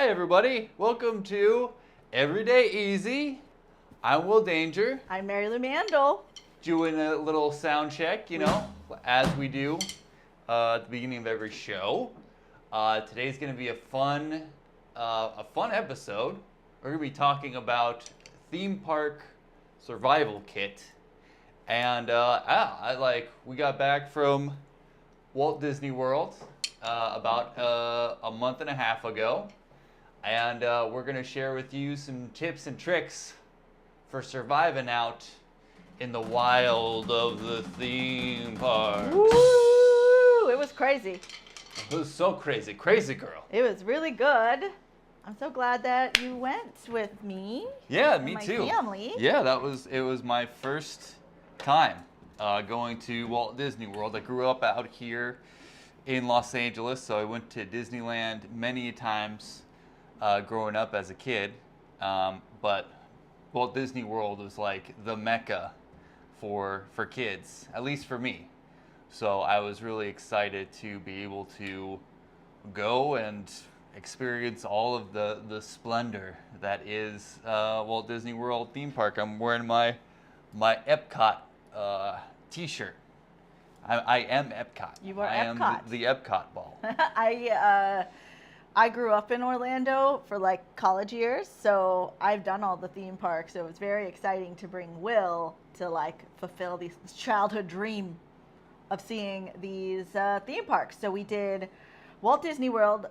Hi, everybody. Welcome to Everyday Easy. I'm Will Danger, I'm Mary Lou Mandel. doing a little sound check, as we do at the beginning of every show. Today's going to be a fun episode. We're going to be talking about theme park survival kit. And we got back from Walt Disney World about a month and a half ago. And we're going to share with you some tips and tricks for surviving out in the wild of the theme parks. Woo! It was crazy. It was so crazy. Crazy girl. It was really good. I'm so glad that you went with me. Yeah, and me my too. Family. Yeah, it was my first time going to Walt Disney World. I grew up out here in Los Angeles, so I went to Disneyland many times growing up as a kid. But Walt Disney World was like the mecca for kids, at least for me. So I was really excited to be able to go and experience all of the splendor that is Walt Disney World theme park. I'm wearing my Epcot t-shirt. I am Epcot. You are I Epcot. am the Epcot ball. I grew up in Orlando for like college years, so I've done all the theme parks. So it was very exciting to bring Will to like fulfill this childhood dream of seeing these theme parks. So we did Walt Disney World,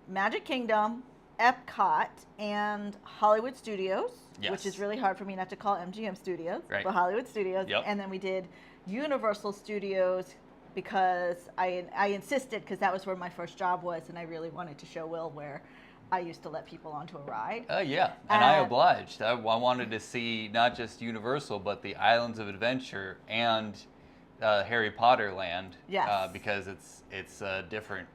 Magic Kingdom, Epcot, and Hollywood Studios, Yes. which is really hard for me not to call MGM Studios, Right. but Hollywood Studios. Yep. And then we did Universal Studios because I insisted, because that was where my first job was, and I really wanted to show Will where I used to let people onto a ride. Yeah, and I obliged. I wanted to see not just Universal, but the Islands of Adventure and Harry Potter land. Yes. Because it's different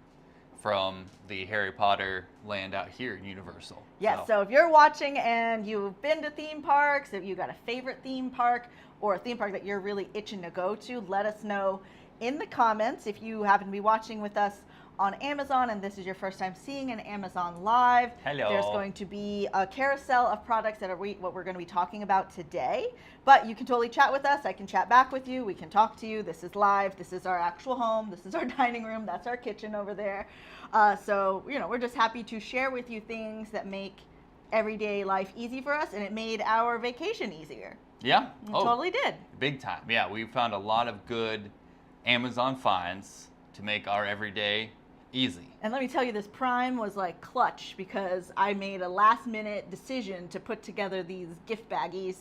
from the Harry Potter land out here in Universal. Yes, so if you're watching and you've been to theme parks, if you got a favorite theme park or a theme park that you're really itching to go to, let us know in the comments. If you happen to be watching with us on Amazon and this is your first time seeing an Amazon Live, Hello. There's going to be a carousel of products that are what we're going to be talking about today. But you can totally chat with us. I can chat back with you. We can talk to you. This is live. This is our actual home. This is our dining room. That's our kitchen over there. So we're just happy to share with you things that make everyday life easy for us, and it made our vacation easier. Yeah. It totally did. Big time. Yeah, we found a lot of good Amazon finds to make our everyday easy. And let me tell you, this Prime was like clutch because I made a last minute decision to put together these gift baggies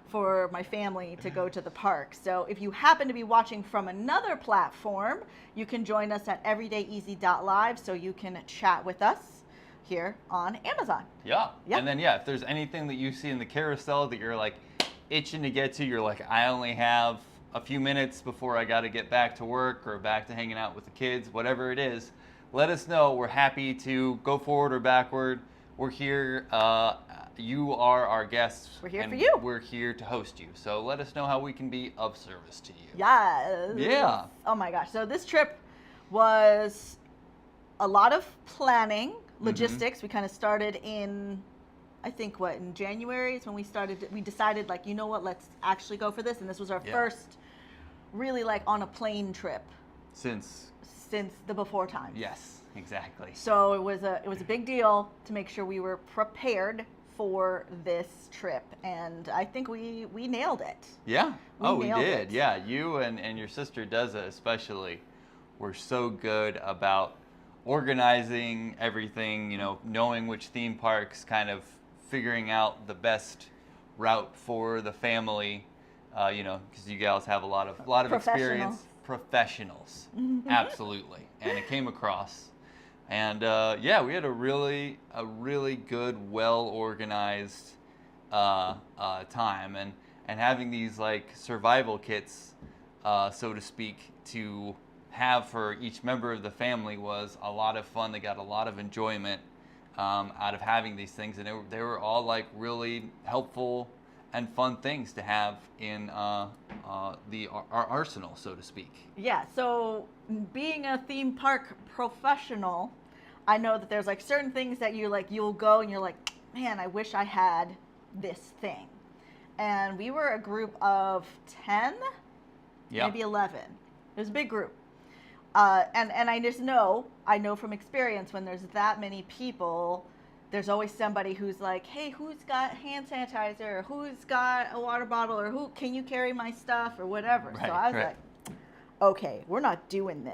for my family to go to the park. So if you happen to be watching from another platform, you can join us at everydayeasy.live so you can chat with us here on Amazon. Yeah. Yeah. And then, if there's anything that you see in the carousel that you're like itching to get to, you're like, I only have a few minutes before I got to get back to work or back to hanging out with the kids, whatever it is, let us know. We're happy to go forward or backward. We're here. You are our guests. We're here and for you. We're here to host you. So let us know how we can be of service to you. Yes. Yeah. Oh my gosh. So this trip was a lot of planning, logistics. We kind of started in, I think, in January is when we started. We decided, let's actually go for this. And this was our first really on a plane trip since the before times. Yes, exactly. So it was a big deal to make sure we were prepared for this trip, and I think we nailed it. Yeah. We nailed did. it. Yeah, you and your sister Deza especially were so good about organizing everything, knowing which theme parks, kind of figuring out the best route for the family, because you gals have a lot of experience. Professionals. Absolutely. And it came across. And we had a really good, well-organized time, and having these survival kits, so to speak, to have for each member of the family was a lot of fun. They got a lot of enjoyment out of having these things, and they were all really helpful and fun things to have in our arsenal, so to speak. Yeah, so being a theme park professional, I know that there's like certain things that you'll go and you're like, man, I wish I had this thing. And we were a group of 10, maybe 11. It was a big group. And I know from experience, when there's that many people, there's always somebody who's like, hey, who's got hand sanitizer? Or who's got a water bottle? Or who can you carry my stuff or whatever? Right, so I was like, okay, we're not doing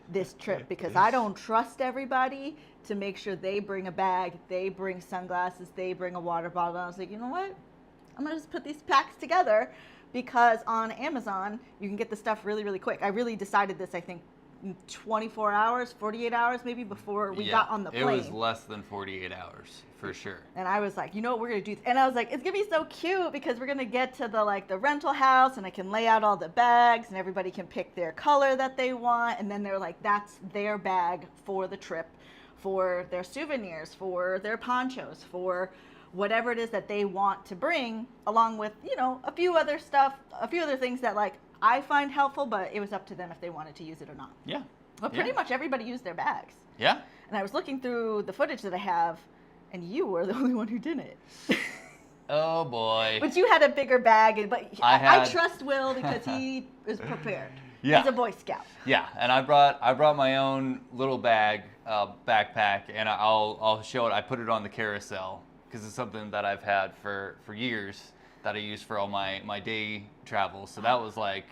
this trip because I don't trust everybody to make sure they bring a bag, they bring sunglasses, they bring a water bottle. And I was like, you know what? I'm going to just put these packs together because on Amazon, you can get the stuff really, really quick. I really decided this, I think, 24 hours, 48 hours maybe before we got on the plane. It was less than 48 hours for sure. And I was like, you know what we're going to do? And I was like, it's going to be so cute because we're going to get to the rental house and I can lay out all the bags and everybody can pick their color that they want. And then they're like, that's their bag for the trip, for their souvenirs, for their ponchos, for whatever it is that they want to bring, along with, a few other things that like I find helpful, but it was up to them if they wanted to use it or not. Yeah. But pretty much everybody used their bags. Yeah. And I was looking through the footage that I have, and you were the only one who didn't. Oh boy. But you had a bigger bag, but I trust Will because he is prepared. Yeah. He's a Boy Scout. Yeah, and I brought my own little bag, backpack, and I'll show it. I put it on the carousel because it's something that I've had for years that I use for all my day travels. So that was like,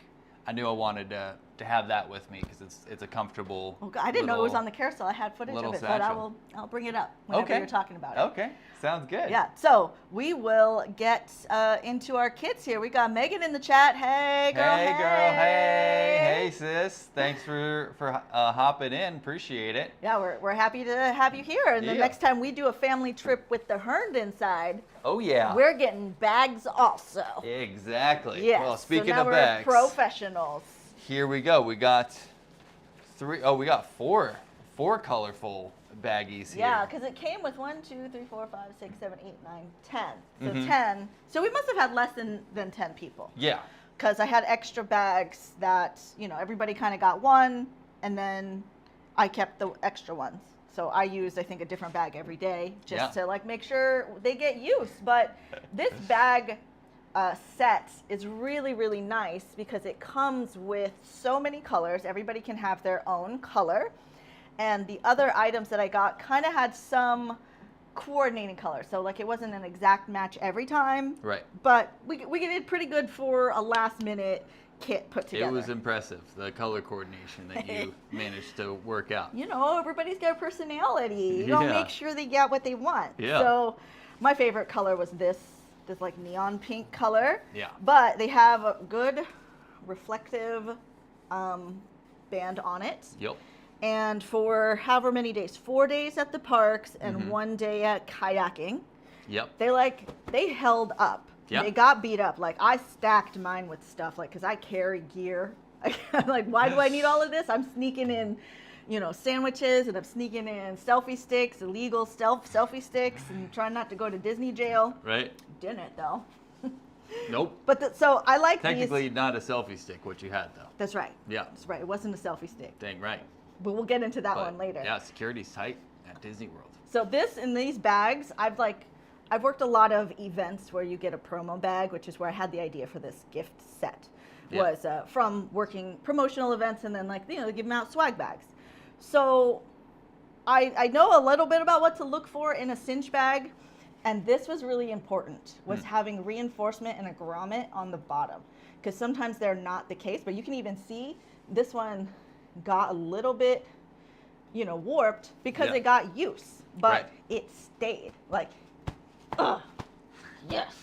I knew I wanted to have that with me because it's a comfortable. Oh, God, I didn't know it was on the carousel. I had footage of it, satchel. but I'll bring it up whenever you're talking about it. Okay, sounds good. Yeah, so we will get into our kids here. We got Megan in the chat. Hey, girl. Hey, girl. Hey, sis. Thanks for hopping in. Appreciate it. Yeah, we're happy to have you here. And the next time we do a family trip with the Herndon side, oh yeah, we're getting bags also. Exactly. Yes. Well, speaking so now of bags, we're professionals. Here we go. We got four colorful baggies here. Yeah, because it came with 1, 2, 3, 4, 5, 6, 7, 8, 9, 10. So 10. So we must have had less than 10 people. Yeah. Because I had extra bags that, everybody kind of got one, and then I kept the extra ones. So I used, I think, a different bag every day just to make sure they get use. But this bag set is really, really nice because it comes with so many colors. Everybody can have their own color. And the other items that I got kind of had some coordinating colors. So it wasn't an exact match every time. Right. But we did pretty good for a last minute kit put together. It was impressive, the color coordination that you managed to work out. Everybody's got a personality. You don't make sure they get what they want. Yeah. So my favorite color was this neon pink color. Yeah. But they have a good reflective band on it. Yep. And for however many days, 4 days at the parks and 1 day at kayaking. Yep. They held up. Yep. They got beat up. I stacked mine with stuff, because I carry gear. Why do I need all of this? I'm sneaking in, sandwiches, and I'm sneaking in selfie sticks, illegal selfie sticks, and trying not to go to Disney jail. Right. Didn't, though. Nope. But so I like Technically not a selfie stick, what you had, though. That's right. Yeah. That's right. It wasn't a selfie stick. Dang right. But we'll get into that one later. Yeah, security's tight at Disney World. So these bags, I've worked a lot of events where you get a promo bag, which is where I had the idea for this gift set. Was from working promotional events and then giving out swag bags. So I know a little bit about what to look for in a cinch bag, and this was really important, was having reinforcement and a grommet on the bottom, because sometimes they're not the case, but you can even see this one got a little bit, warped because it got use, but it stayed. Yes.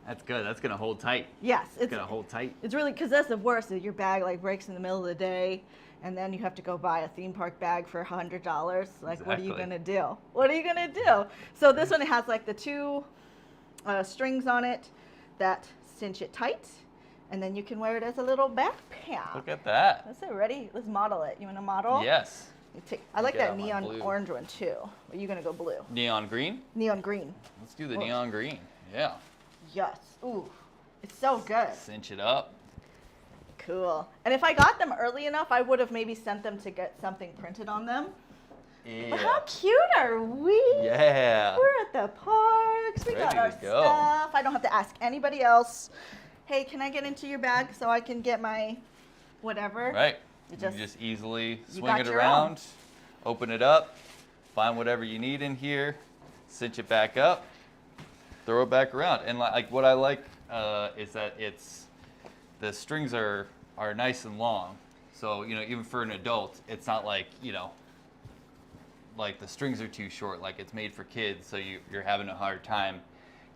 That's good. That's gonna hold tight. Yes, it's gonna hold tight. It's really, because that's the worst. Is your bag breaks in the middle of the day, and then you have to go buy a theme park bag for $100. Exactly. What are you gonna do? What are you gonna do? So this one has the two strings on it that cinch it tight, and then you can wear it as a little backpack. Look at that. Let's ready. Let's model it. You want to model? Yes. I like that neon orange one too. Are you gonna go blue? Neon green? Neon green. Let's do the neon green. Yeah. Yes. Ooh, it's so good. Cinch it up. Cool. And if I got them early enough, I would have maybe sent them to get something printed on them. Yeah. How cute are we? Yeah. We're at the parks. We got Ready our to go. stuff. I don't have to ask anybody else. Hey, can I get into your bag so I can get my whatever? Right. You You just easily swing got it your around, open it up, find whatever you need in here, cinch it back up, throw it back around. And like what I like is that the strings are nice and long. So, even for an adult, it's not like, like the strings are too short, like it's made for kids, so you're having a hard time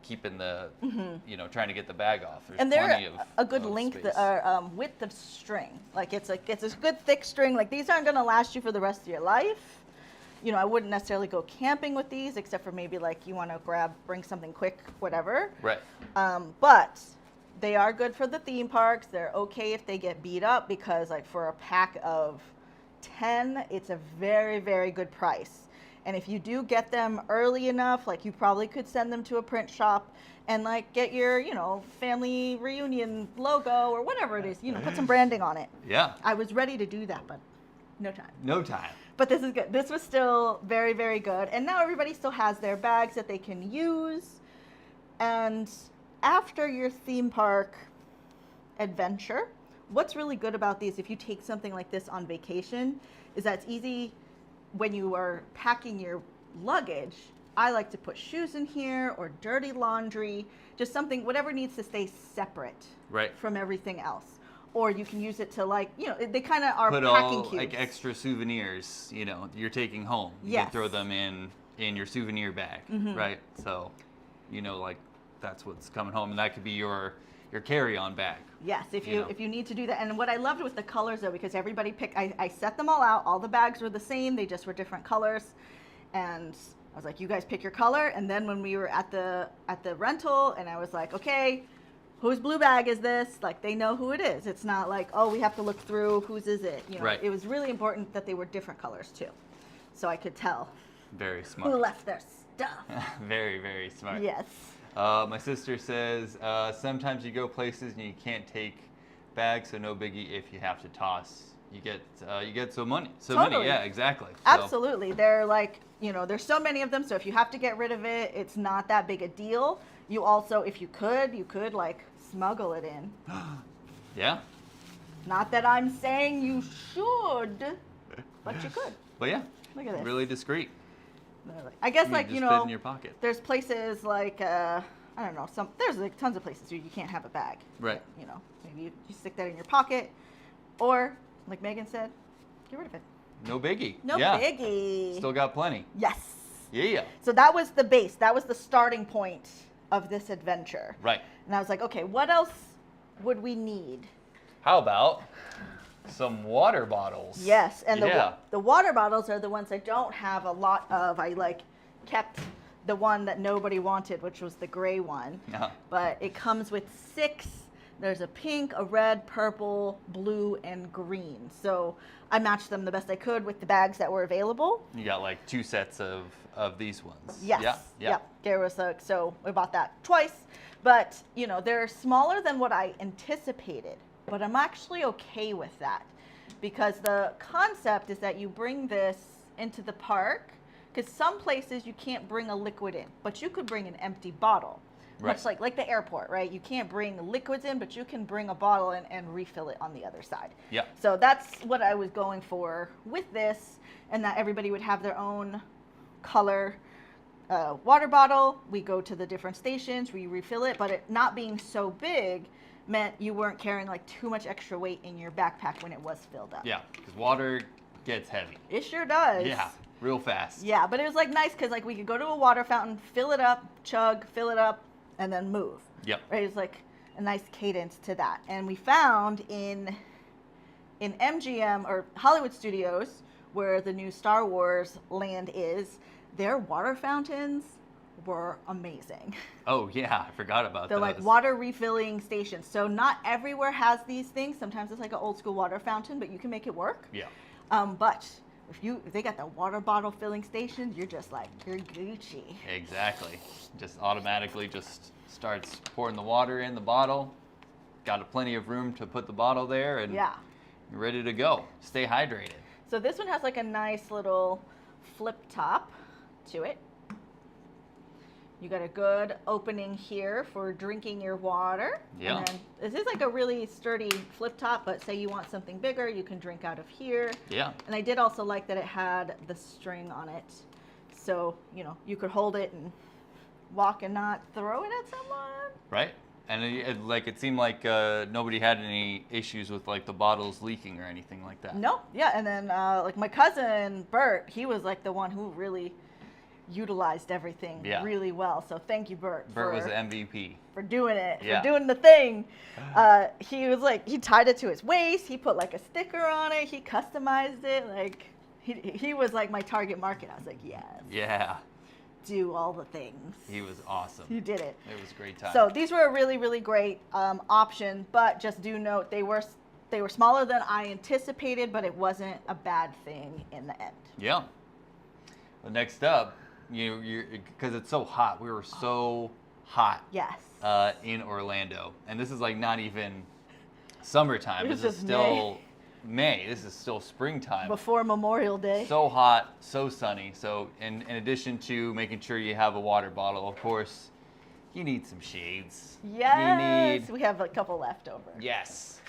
keeping the, trying to get the bag off. There's and plenty they're of a good of length, space. width of string. Like it's a good thick string. Like these aren't gonna last you for the rest of your life. I wouldn't necessarily go camping with these, except for maybe like you want to bring something quick, whatever. Right. But they are good for the theme parks. They're okay if they get beat up because like for a pack of 10, it's a very, very good price. And if you do get them early enough, like you probably could send them to a print shop and like get your, family reunion logo or whatever it is, put some branding on it. Yeah. I was ready to do that, but no time. No time. But this is good. This was still very, very good. And now everybody still has their bags that they can use. And after your theme park adventure, what's really good about these, if you take something like this on vacation, is that it's easy when you are packing your luggage. I like to put shoes in here or dirty laundry, just something, whatever needs to stay separate from everything else. Or you can use it to they kind of are Put packing all cubes. like extra souvenirs, you're taking home. You Yes. can throw them in your souvenir bag, right? So, like that's what's coming home, and that could be your carry-on bag. Yes, if you need to do that. And what I loved with the colors though, because everybody I set them all out. All the bags were the same. They just were different colors. And I was like, you guys pick your color. And then when we were at the rental, and I was like, okay, whose blue bag is this? Like they know who it is. It's not like, oh, we have to look through whose is it. Right. It was really important that they were different colors too, so I could tell Very smart. who left their stuff. Very, very smart. Yes. My sister says sometimes you go places and you can't take bags, so no biggie if you have to toss. You get so many. Totally. Yeah, exactly. So, Absolutely. They're like, there's so many of them. So if you have to get rid of it, it's not that big a deal. You also, if you could like smuggle it in. yeah. Not that I'm saying you should, but you could. But yeah. Look at this. Really discreet. I guess You like, just fit in your pocket. there's places like, I don't know, there's like tons of places where you can't have a bag. Right. Maybe you stick that in your pocket, or like Megan said, get rid of it. No biggie. No yeah. biggie. Still got plenty. Yes. Yeah. So that was the base. That was the starting point of this adventure. Right. And I was like, okay, what else would we need? How about some water bottles? Yes, and Yeah. the water bottles are the ones I don't have a lot of. I kept the one that nobody wanted, which was the gray one. Uh-huh. But it comes with 6. There's a pink, a red, purple, blue, and green. So I matched them the best I could with the bags that were available. You got like 2 sets of these ones. Yes. Yeah. Yeah. Yep. There was so we bought that twice, but they're smaller than what I anticipated. But I'm actually okay with that because the concept is that you bring this into the park, because some places you can't bring a liquid in, but you could bring an empty bottle. Right. Much like the airport, right? You can't bring liquids in, but you can bring a bottle in and refill it on the other side. Yeah. So that's what I was going for with this, and that everybody would have their own color water bottle. We go to the different stations, we refill it, but it not being so big meant you weren't carrying like too much extra weight in your backpack when it was filled up. Yeah, because water gets heavy. It sure does. Yeah, real fast. Yeah, but it was like nice because like we could go to a water fountain, fill it up, chug, fill it up, and then move. Yep. Right? It was like a nice cadence to that. And we found in MGM or Hollywood Studios, where the new Star Wars land is, their water fountains were amazing. Oh yeah, I forgot about They're those. like water refilling stations. So not everywhere has these things. Sometimes it's like an old school water fountain, but you can make it work. Yeah. But if they got the water bottle filling stations, you're just like, you're Gucci. Exactly. Just automatically just starts pouring the water in the bottle. Got plenty of room to put the bottle there, and Yeah. you're ready to go. Stay hydrated. So this one has like a nice little flip top to it. You got a good opening here for drinking your water. Yeah. And then this is like a really sturdy flip top, but say you want something bigger, you can drink out of here. Yeah. And I did also like that it had the string on it. So, you know, you could hold it and walk and not throw it at someone. Right. And it seemed like nobody had any issues with like the bottles leaking or anything like that. Nope. Yeah. And then like my cousin Bert, he was like the one who really utilized everything really well. So thank you, Bert. Bert was the MVP. For doing it, Yeah. for doing the thing. He was like, he tied it to his waist. He put like a sticker on it. He customized it. Like he was like my target market. I was like, yes. Yeah. Do all the things. He was awesome. He did it. It was a great time. So these were a really, really great option, but just do note they were smaller than I anticipated, but it wasn't a bad thing in the end. Yeah. Well, next up, you because it's so hot. We were so hot. Yes. In Orlando, and this is like not even summertime. This This is is still May. This is still springtime. Before Memorial Day. So hot, so sunny. So in addition to making sure you have a water bottle, of course, you need some shades. Yes. We have a couple left over. Yes.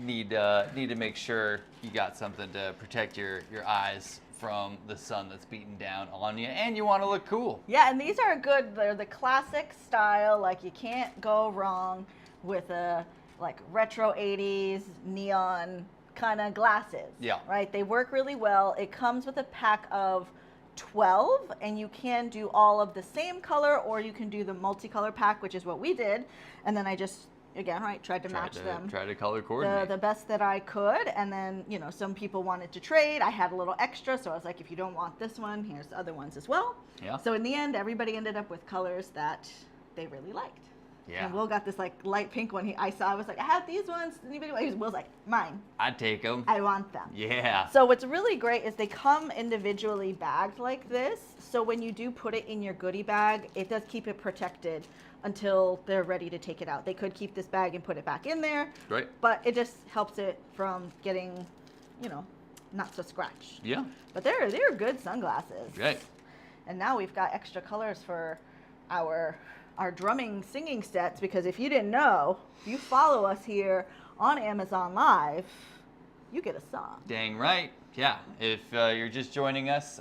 Need to make sure you got something to protect your eyes from the sun that's beating down on you, and you want to look cool. Yeah, and these are good. They're the classic style. Like you can't go wrong with a like retro 80s neon kind of glasses. Yeah. Right? They work really well. It comes with a pack of 12, and you can do all of the same color, or you can do the multicolor pack, which is what we did. And then I just, again, right, tried to match them. Try to color coordinate. The best that I could. And then, you know, some people wanted to trade. I had a little extra, so I was like, if you don't want this one, here's the other ones as well. Yeah. So in the end, everybody ended up with colors that they really liked. Yeah. And Will got this like light pink one. I saw. I was like, I have these ones. Anybody? Will's like, mine. I'd take them. I want them. Yeah. So what's really great is they come individually bagged like this. So when you do put it in your goodie bag, it does keep it protected until they're ready to take it out. They could keep this bag and put it back in there. Right. But it just helps it from getting, you know, not so scratched. Yeah. But they're good sunglasses. Right. And now we've got extra colors for our drumming singing sets, because if you didn't know, if you follow us here on Amazon Live, you get a song. Dang right. Yeah. If you're just joining us,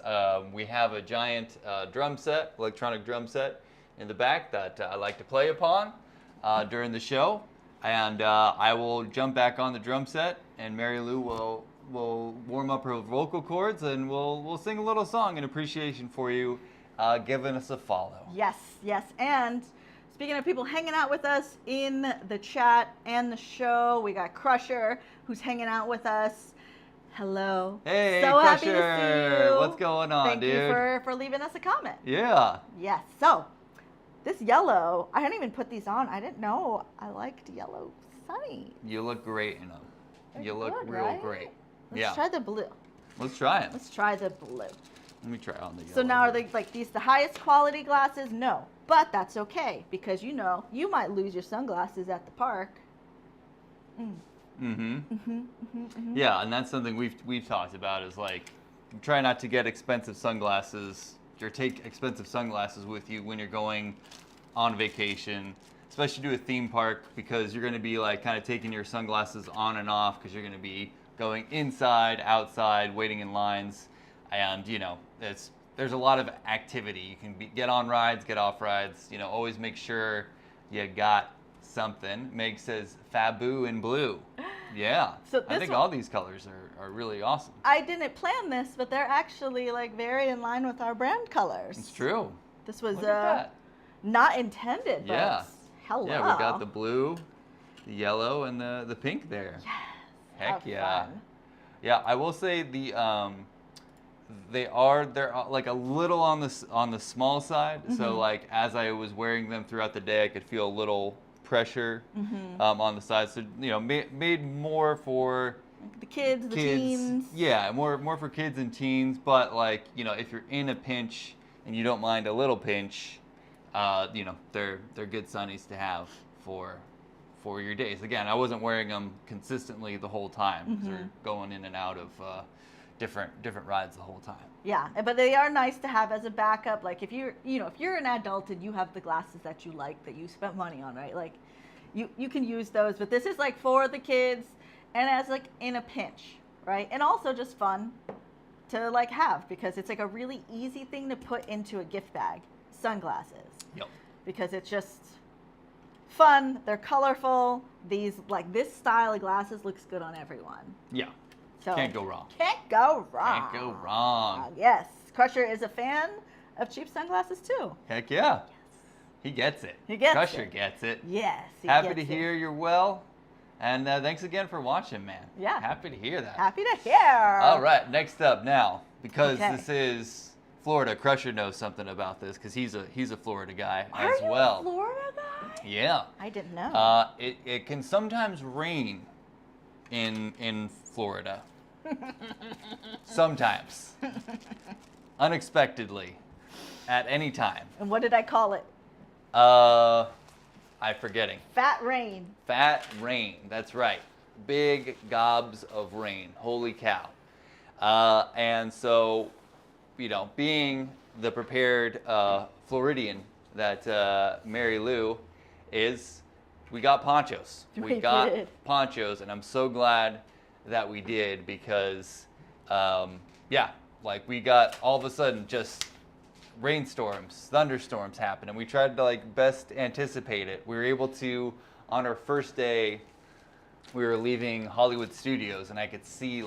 we have a giant electronic drum set in the back that I like to play upon during the show. And I will jump back on the drum set, and Mary Lou will warm up her vocal cords, and we'll sing a little song in appreciation for you giving us a follow. Yes, yes. And speaking of people hanging out with us in the chat and the show, we got Crusher who's hanging out with us. Hello. Hey, so Crusher. happy to see you. What's going on, Thank dude? you for leaving us a comment. Yeah. Yes. So this yellow, I hadn't even put these on. I didn't know I liked yellow sunny. You look great in them. They're You look good, real right? great. Let's try the blue. Let's try it. Let's try the blue. Let me try on the yellow. So now are they like these the highest quality glasses? No. But that's okay, because you know, you might lose your sunglasses at the park. Yeah, and that's something we've talked about, is like, try not to get expensive sunglasses or take expensive sunglasses with you when you're going on vacation, especially to a theme park, because you're going to be like kind of taking your sunglasses on and off, because you're going to be going inside, outside, waiting in lines, and you know, there's a lot of activity. You can get on rides, get off rides. You know, always make sure you got something. Meg says Fabu in blue. Yeah. So I think all these colors are really awesome. I didn't plan this, but they're actually like very in line with our brand colors. It's true. This was Look at that. not intended, but Yeah. hello. Yeah, we got the blue, the yellow, and the pink there. Yes. Heck How yeah. fun. Yeah, I will say they're like a little on the small side. So like as I was wearing them throughout the day, I could feel a little pressure on the side. So you know, made more for The kids, the teens. Yeah, more for kids and teens. But like, you know, if you're in a pinch and you don't mind a little pinch, you know, they're good sunnies to have for your days. Again, I wasn't wearing them consistently the whole time, because we're going in and out of different rides the whole time. Yeah, but they are nice to have as a backup. Like if you're an adult and you have the glasses that you like, that you spent money on, right? Like you can use those, but this is like for the kids and as like in a pinch, right? And also just fun to like have, because it's like a really easy thing to put into a gift bag. Sunglasses. Yep. Because it's just fun, they're colorful. These, like, this style of glasses looks good on everyone. Yeah. So Can't go wrong. Can't go wrong. Can't go wrong. Yes. Crusher is a fan of cheap sunglasses too. Heck yeah. He gets it. He gets Crusher it. gets it. Yes. Happy to hear you're well. And thanks again for watching, man. Yeah. Happy to hear that. Happy to hear. All right. Next up now, because Okay. this is Florida, Crusher knows something about this because he's a Florida guy Are as you well. a Florida guy? Yeah. I didn't know. It can sometimes rain in Florida. Sometimes. Unexpectedly. At any time. And what did I call it? I'm forgetting. Fat rain. Fat rain. That's right. Big gobs of rain. Holy cow. And so, being the prepared Floridian that Mary Lou is, we got ponchos. We got did. ponchos, and I'm so glad that we did because, we got all of a sudden just rainstorms, thunderstorms happen, and we tried to best anticipate it. We were able to, on our first day, we were leaving Hollywood Studios, and I could see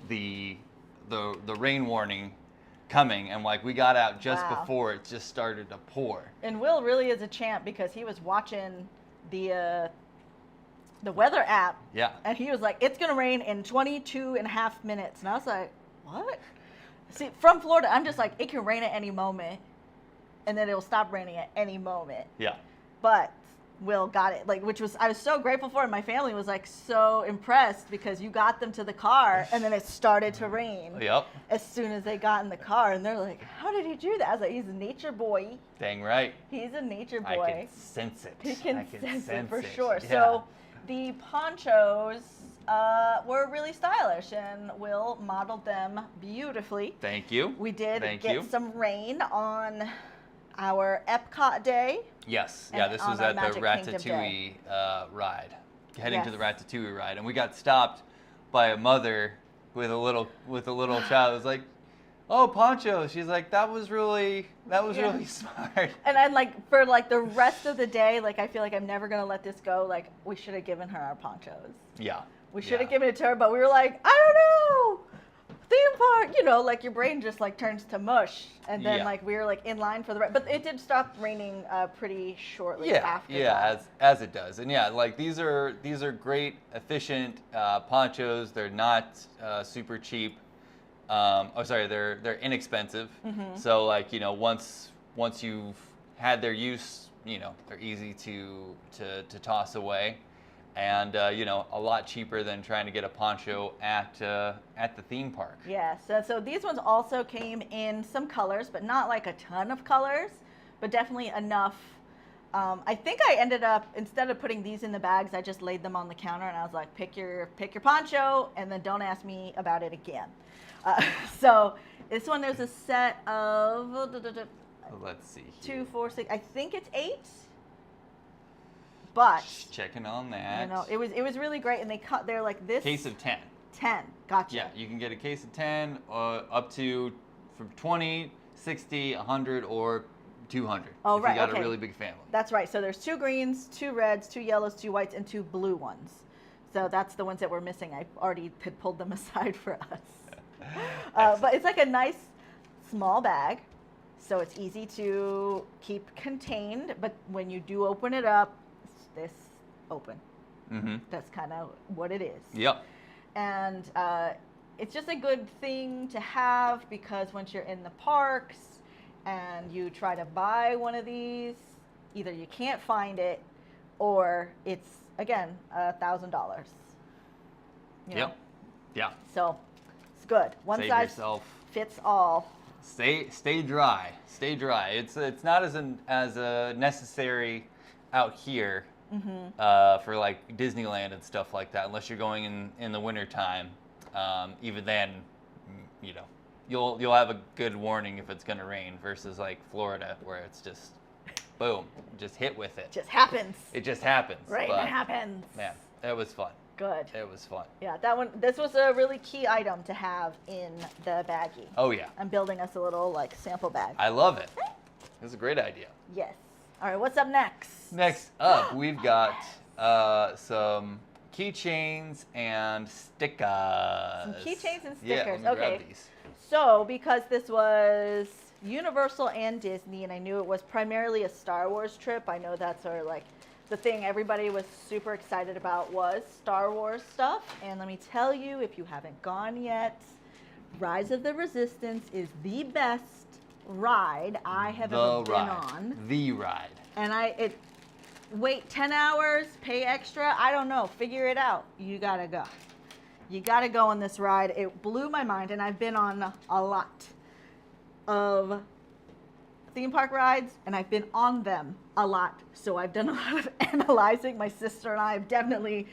the rain warning coming, and we got out just Wow. before it just started to pour. And Will really is a champ because he was watching the weather app. Yeah. And he was like, it's going to rain in 22 and a half minutes. And I was like, what? See, from Florida, I'm just like, it can rain at any moment. And then it'll stop raining at any moment. Yeah. But Will got it, I was so grateful for. And my family was so impressed because you got them to the car and then it started to rain. Yep. As soon as they got in the car. And they're like, how did he do that? I was like, he's a nature boy. Dang right. He's a nature boy. I can sense it. He I can sense it for it. sure. Yeah. So the ponchos were really stylish, and Will modeled them beautifully. Thank you. We did Thank get you. some rain on our Epcot day. Yes. And Yeah, this on was our at the Magic Kingdom Ratatouille ride. Heading to Yes. the Ratatouille ride, and we got stopped by a mother with a little child. It was like, "Oh, poncho." She's like, "That was really smart." And I'm for the rest of the day, I feel like I'm never gonna let this go. We should have given her our ponchos. Yeah. We should have given it to her, but we were like, I don't know, theme park, your brain just turns to mush. And then Yeah. we were in line for the ride, but it did stop raining pretty shortly Yeah, after yeah, that. as it does, and these are great, efficient ponchos. They're not super cheap. They're inexpensive. Mm-hmm. So once you've had their use, they're easy to toss away, and a lot cheaper than trying to get a poncho at the theme park. Yeah, so these ones also came in some colors, but not a ton of colors, but definitely enough. I think I ended up, instead of putting these in the bags, I just laid them on the counter, and I was like, pick your poncho, and then don't ask me about it again. So this one, there's a set of Let's see here. 2, 4, 6. I think it's 8. But Just checking on that. it was really great, and they're like this. Case of 10. 10. Gotcha. Yeah, you can get a case of 10 up to from 20, 60, 100, or 200. Oh, if right, you got okay. a really big family. That's right. So there's 2 greens, 2 reds, 2 yellows, 2 whites, and 2 blue ones. So that's the ones that we're missing. I already had pulled them aside for us. But it's a nice small bag, so it's easy to keep contained. But when you do open it up, it's this open. Mm-hmm. That's kind of what it is. Yep. And it's just a good thing to have because once you're in the parks and you try to buy one of these, either you can't find it or it's, again, $1,000. Yep. Yeah. So it's good. One Save size yourself. fits all. Stay dry. Stay dry. It's not as necessary out here for Disneyland and stuff like that, unless you're going in the winter time. Even then, you know, you'll have a good warning if it's gonna rain versus like Florida where it's just boom, just hit with it. Just happens. It just happens. Right, But, it happens. man, it was fun. Good. It was fun. Yeah, this was a really key item to have in the baggie. Oh yeah. I'm building us a little like sample bag. I love it. It's a great idea. Yes. All right, what's up next? Next up, we've got some keychains and stickers. Some keychains and Yeah, stickers. let me grab Okay. these. So, because this was Universal and Disney, and I knew it was primarily a Star Wars trip, I know that's sort of like the thing everybody was super excited about was Star Wars stuff. And let me tell you, if you haven't gone yet, Rise of the Resistance is the best ride I have ever been on. The ride. And wait 10 hours, pay extra, I don't know, figure it out. You gotta go. You gotta go on this ride. It blew my mind, and I've been on a lot of theme park rides, and I've been on them a lot. So I've done a lot of analyzing. My sister and I have definitely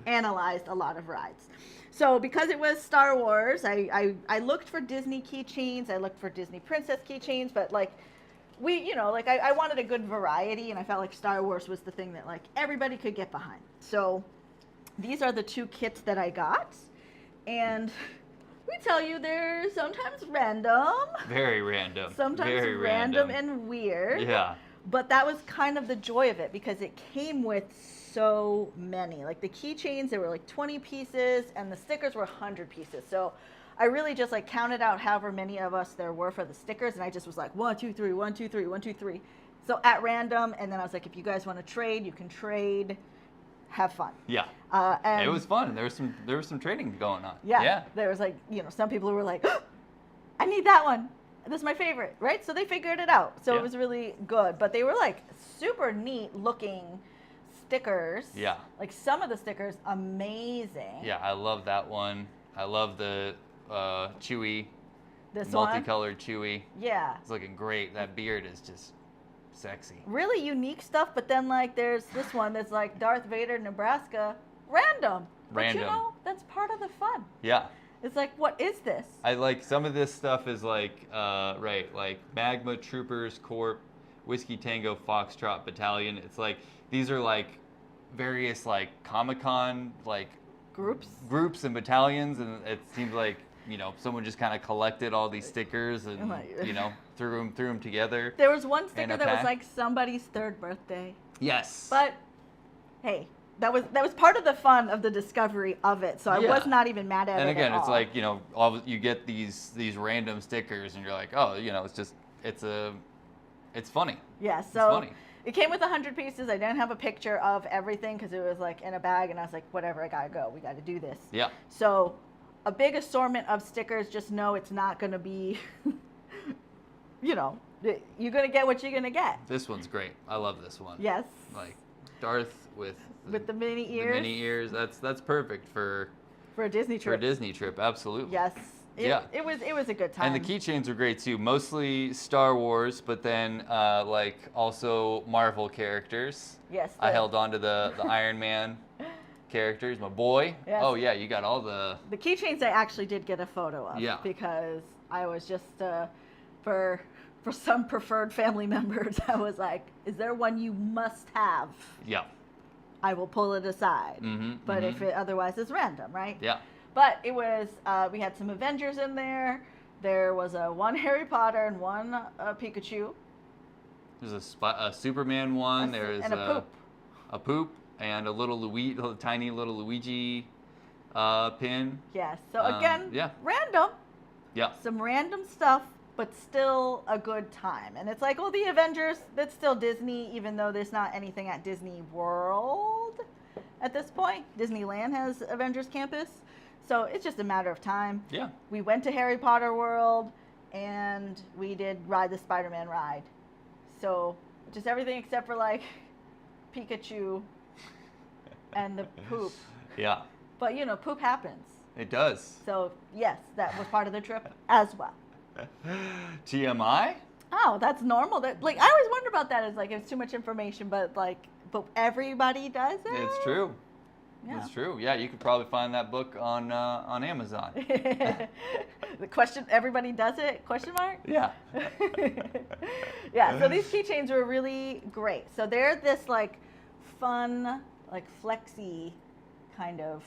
analyzed a lot of rides. So because it was Star Wars, I looked for Disney keychains, I looked for Disney Princess keychains, but like I wanted a good variety, and I felt like Star Wars was the thing that like everybody could get behind. So these are the two kits that I got, and we tell you they're sometimes random. Very random. Sometimes Very random and weird. Yeah. But that was kind of the joy of it because it came with so many. Like the keychains, there were like 20 pieces, and the stickers were 100 pieces. So I really just like counted out however many of us there were for the stickers, and I just was like 1, 2, 3, 1, 2, 3, 1, 2, 3. So at random, and then I was like, if you guys want to trade, you can trade. Have fun. Yeah. And it was fun. There was some trading going on. yeah. There was like, some people who were like, oh, I need that one. This is my favorite, right? So they figured it out. So it was really good. But they were like super neat looking stickers. Yeah. Like some of the stickers, amazing. Yeah, I love that one. I love the Chewie, This one. multicolored Chewie. Yeah. It's looking great. That beard is just sexy. Really unique stuff, but then like there's this one that's like Darth Vader, Nebraska, random. Random. But that's part of the fun. Yeah. It's like, what is this? I like some of this stuff is like like Magma Troopers Corps, Whiskey Tango Foxtrot Battalion. It's like these are like various like Comic-Con like groups and battalions, and it seems like someone just kind of collected all these stickers and threw them together. There was one sticker in a that was pack. like somebody's 3rd birthday. Yes. But hey, that was part of the fun of the discovery of it. So I was not even mad at it. And again, at it's all. like you get these random stickers, and you're like, oh, it's funny. Yeah. It's So funny. it came with 100 pieces. I didn't have a picture of everything because it was like in a bag, and I was like, whatever, I gotta go. We gotta do this. Yeah. So a big assortment of stickers. Just know it's not gonna be, you're gonna get what you're gonna get. This one's great. I love this one. Yes. Like Darth with the mini ears. The mini ears. That's perfect for a Disney trip. For a Disney trip, absolutely. Yes. Yeah. It was a good time. And the keychains are great too. Mostly Star Wars, but then like also Marvel characters. Yes. I held on to the Iron Man characters. My boy. Yes. Oh yeah, you got all the keychains I actually did get a photo of. Yeah. Because I was just for some preferred family members, I was like, is there one you must have? Yeah. I will pull it aside. Mm-hmm, But if it otherwise is random, right? Yeah. But it was we had some Avengers in there. There was one Harry Potter and one Pikachu. There's a Superman one. There's and a poop. A poop and a little tiny little Luigi pin. Yes. So again, yeah. random. Yeah. Some random stuff, but still a good time. And it's like, well, the Avengers, that's still Disney, even though there's not anything at Disney World at this point. Disneyland has Avengers Campus. So it's just a matter of time. Yeah. We went to Harry Potter World, and we did ride the Spider-Man ride. So just everything except for like Pikachu and the poop. Yeah. But poop happens. It does. So yes, that was part of the trip as well. TMI? Oh, that's normal. That I always wonder about that. It's like it's too much information, but everybody does it. It's true. Yeah. That's true. Yeah, you could probably find that book on Amazon. The question, everybody does it? Question mark? Yeah. Yeah, so these keychains were really great. So they're this like fun, like flexy kind of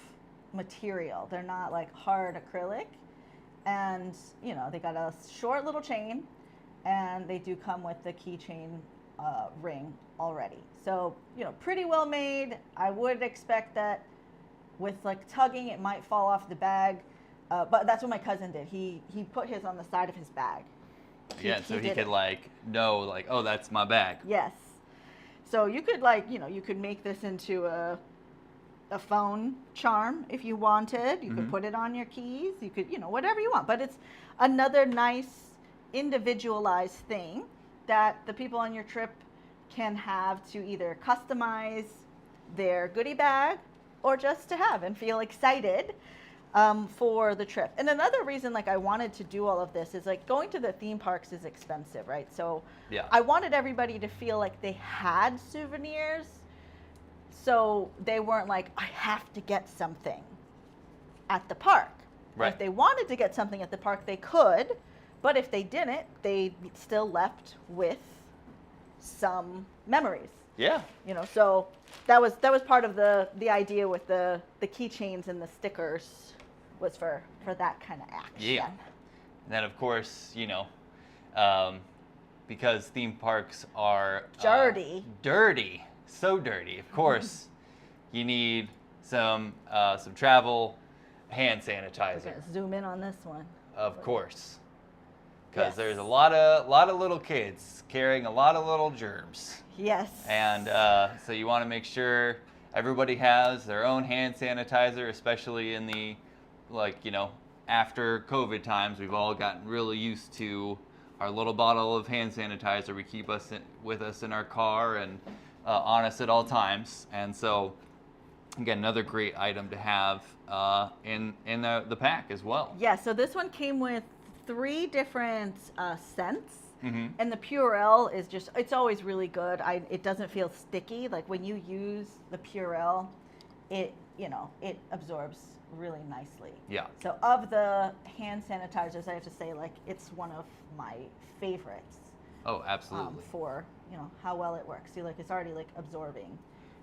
material. They're not like hard acrylic. And, you know, they got a short little chain, and they do come with the keychain ring already. So, you know, pretty well made. I would expect that with like tugging, it might fall off the bag. But that's what my cousin did. He put his on the side of his bag. Yeah, so he could like know like, oh, that's my bag. Yes. So you could like, you know, you could make this into a phone charm if you wanted. You could put it on your keys. You could, you know, whatever you want. But it's another nice individualized thing that the people on your trip can have to either customize their goodie bag or just to have and feel excited for the trip. And another reason like I wanted to do all of this is like going to the theme parks is expensive, right? So yeah. I wanted everybody to feel like they had souvenirs, so they weren't like, I have to get something at the park. Right. If they wanted to get something at the park, they could, but if they didn't, they still left with some memories. Yeah. You know, so that was part of the idea with the keychains and the stickers was for that kind of action. Yeah. And then of course, you know, because theme parks are dirty, so dirty. Of course, you need some travel hand sanitizer. We're gonna zoom in on this one. Of course, because Yes. there's a lot of little kids carrying a lot of little germs. Yes. And so you want to make sure everybody has their own hand sanitizer, especially in the, like, you know, after COVID times. We've all gotten really used to our little bottle of hand sanitizer. We keep with us in our car and on us at all times. And so, again, another great item to have in the pack as well. Yeah, so this one came with 3 different scents. Mm-hmm. And the Purell is just, it's always really good. It doesn't feel sticky. Like when you use the Purell, it absorbs really nicely. Yeah. So of the hand sanitizers, I have to say, like, it's one of my favorites. Oh, absolutely. For, you know, how well it works. See, like, it's already, like, absorbing.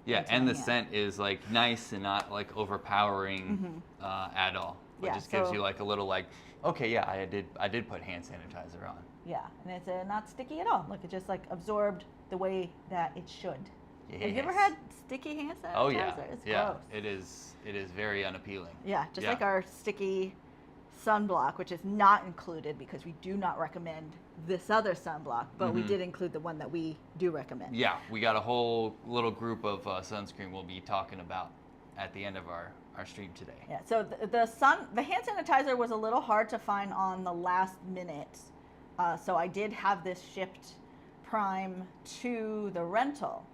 Yeah, into and my the hand. scent is, like, nice and not, like, overpowering at all. It Yeah, just gives so- you, like, a little, like, okay, yeah, I did put hand sanitizer on. Yeah, and it's not sticky at all. Look, it just, like, absorbed the way that it should. Yes. Have you ever had sticky hand sanitizer? Oh, yeah. It's yeah, gross. it is very unappealing. Yeah, just Yeah. like our sticky sunblock, which is not included because we do not recommend this other sunblock, but we did include the one that we do recommend. Yeah, we got a whole little group of sunscreen we'll be talking about at the end of our stream today. Yeah, so the hand sanitizer was a little hard to find on the last minute, so I did have this shipped prime to the rental,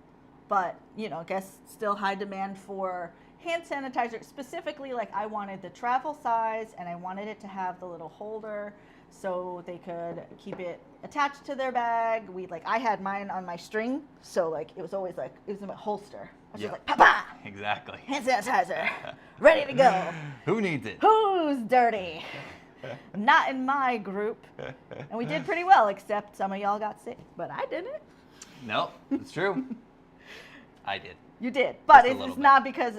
but, you know, I guess still high demand for hand sanitizer. Specifically, like, I wanted the travel size, and I wanted it to have the little holder so they could keep it attached to their bag. I had mine on my string, so, like, it was always, like, it was in my holster. I was just like, pa-pa! Exactly. Hand sanitizer, ready to go. Who needs it? Who's dirty? Not in my group. And we did pretty well, except some of y'all got sick, but I didn't. No, it's true. I did. You did, but Just a it's little bit. not because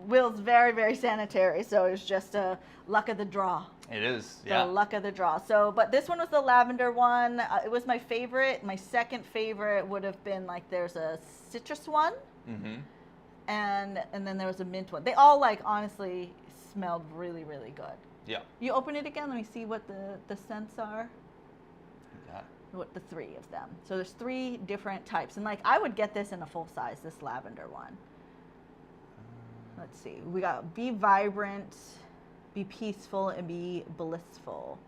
Will's very, very sanitary, so it's just a luck of the draw. It is, The yeah. luck of the draw. So, but this one was the lavender one. It was my favorite. My second favorite would have been, like, there's a citrus one, Mm-hmm. and then there was a mint one. They all, like, honestly smelled really, really good. Yeah. You open it again. Let me see what the scents are. Yeah. What the 3 of them. So there's 3 different types, and, like, I would get this in a full size. This lavender one. Let's see. We got be vibrant, be peaceful, and be blissful.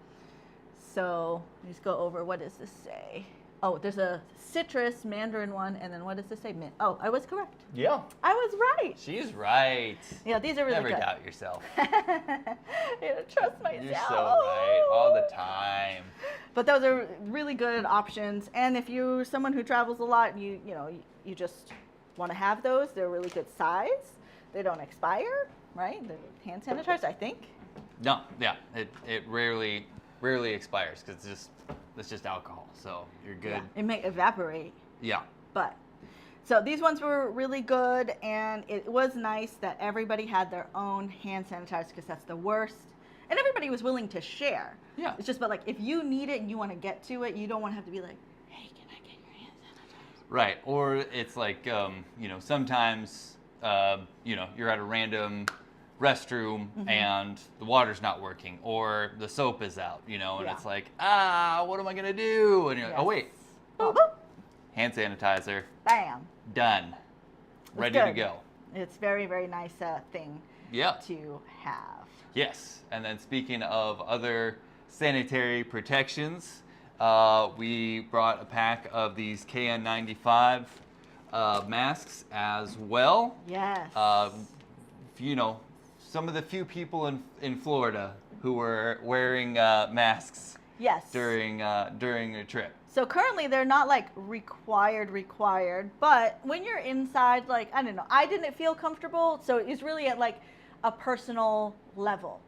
So let's go over. What does this say? Oh, there's a citrus mandarin one, and then what does this say? Mint. Oh, I was correct. Yeah. I was right. She's right. Yeah, these are really Never good. doubt yourself. Yeah, trust myself. You're so right all the time. But those are really good options. And if you're someone who travels a lot and you just want to have those, they're a really good size. they don't expire, right? The hand sanitizers, I think. No, yeah, it rarely expires because it's just alcohol, so you're good. Yeah, it may evaporate. Yeah. But so these ones were really good, and it was nice that everybody had their own hand sanitizer because that's the worst. And everybody was willing to share. Yeah. It's just, but like if you need it and you want to get to it, you don't want to have to be like, hey, can I get your hand sanitizer? Right. Or it's like, sometimes, you're at a random restroom and the water's not working or the soap is out, and Yeah. it's like, what am I going to do? And you're like, oh, wait. Boop, boop. Hand sanitizer. Bam. Done. It's Ready to good. go. It's very, very nice thing Yeah. to have. Yes. And then speaking of other sanitary protections, we brought a pack of these KN95 masks as well. Yes. Some of the few people in Florida who were wearing masks Yes. during a trip. So currently they're not like required, but when you're inside, like, I don't know, I didn't feel comfortable. So it was really at like a personal level.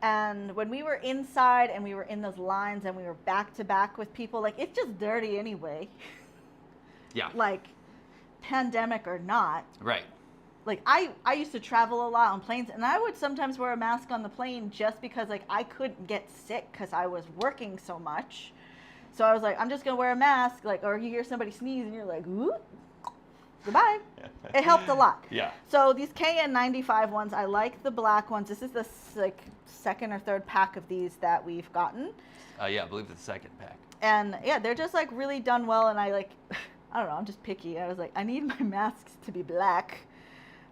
And when we were inside and we were in those lines and we were back to back with people, like, it's just dirty anyway. Yeah. Like, pandemic or not. Right. Like, I used to travel a lot on planes, and I would sometimes wear a mask on the plane just because, like, I couldn't get sick because I was working so much. So I was like, I'm just going to wear a mask, like, or you hear somebody sneeze and you're like, ooh, goodbye. It helped a lot. Yeah. So these KN95 ones, I like the black ones. This is the, like, second or third pack of these that we've gotten. Yeah, I believe it's the second pack. And, yeah, they're just, like, really done well, and I, like, I don't know, I'm just picky. I was like, I need my masks to be black,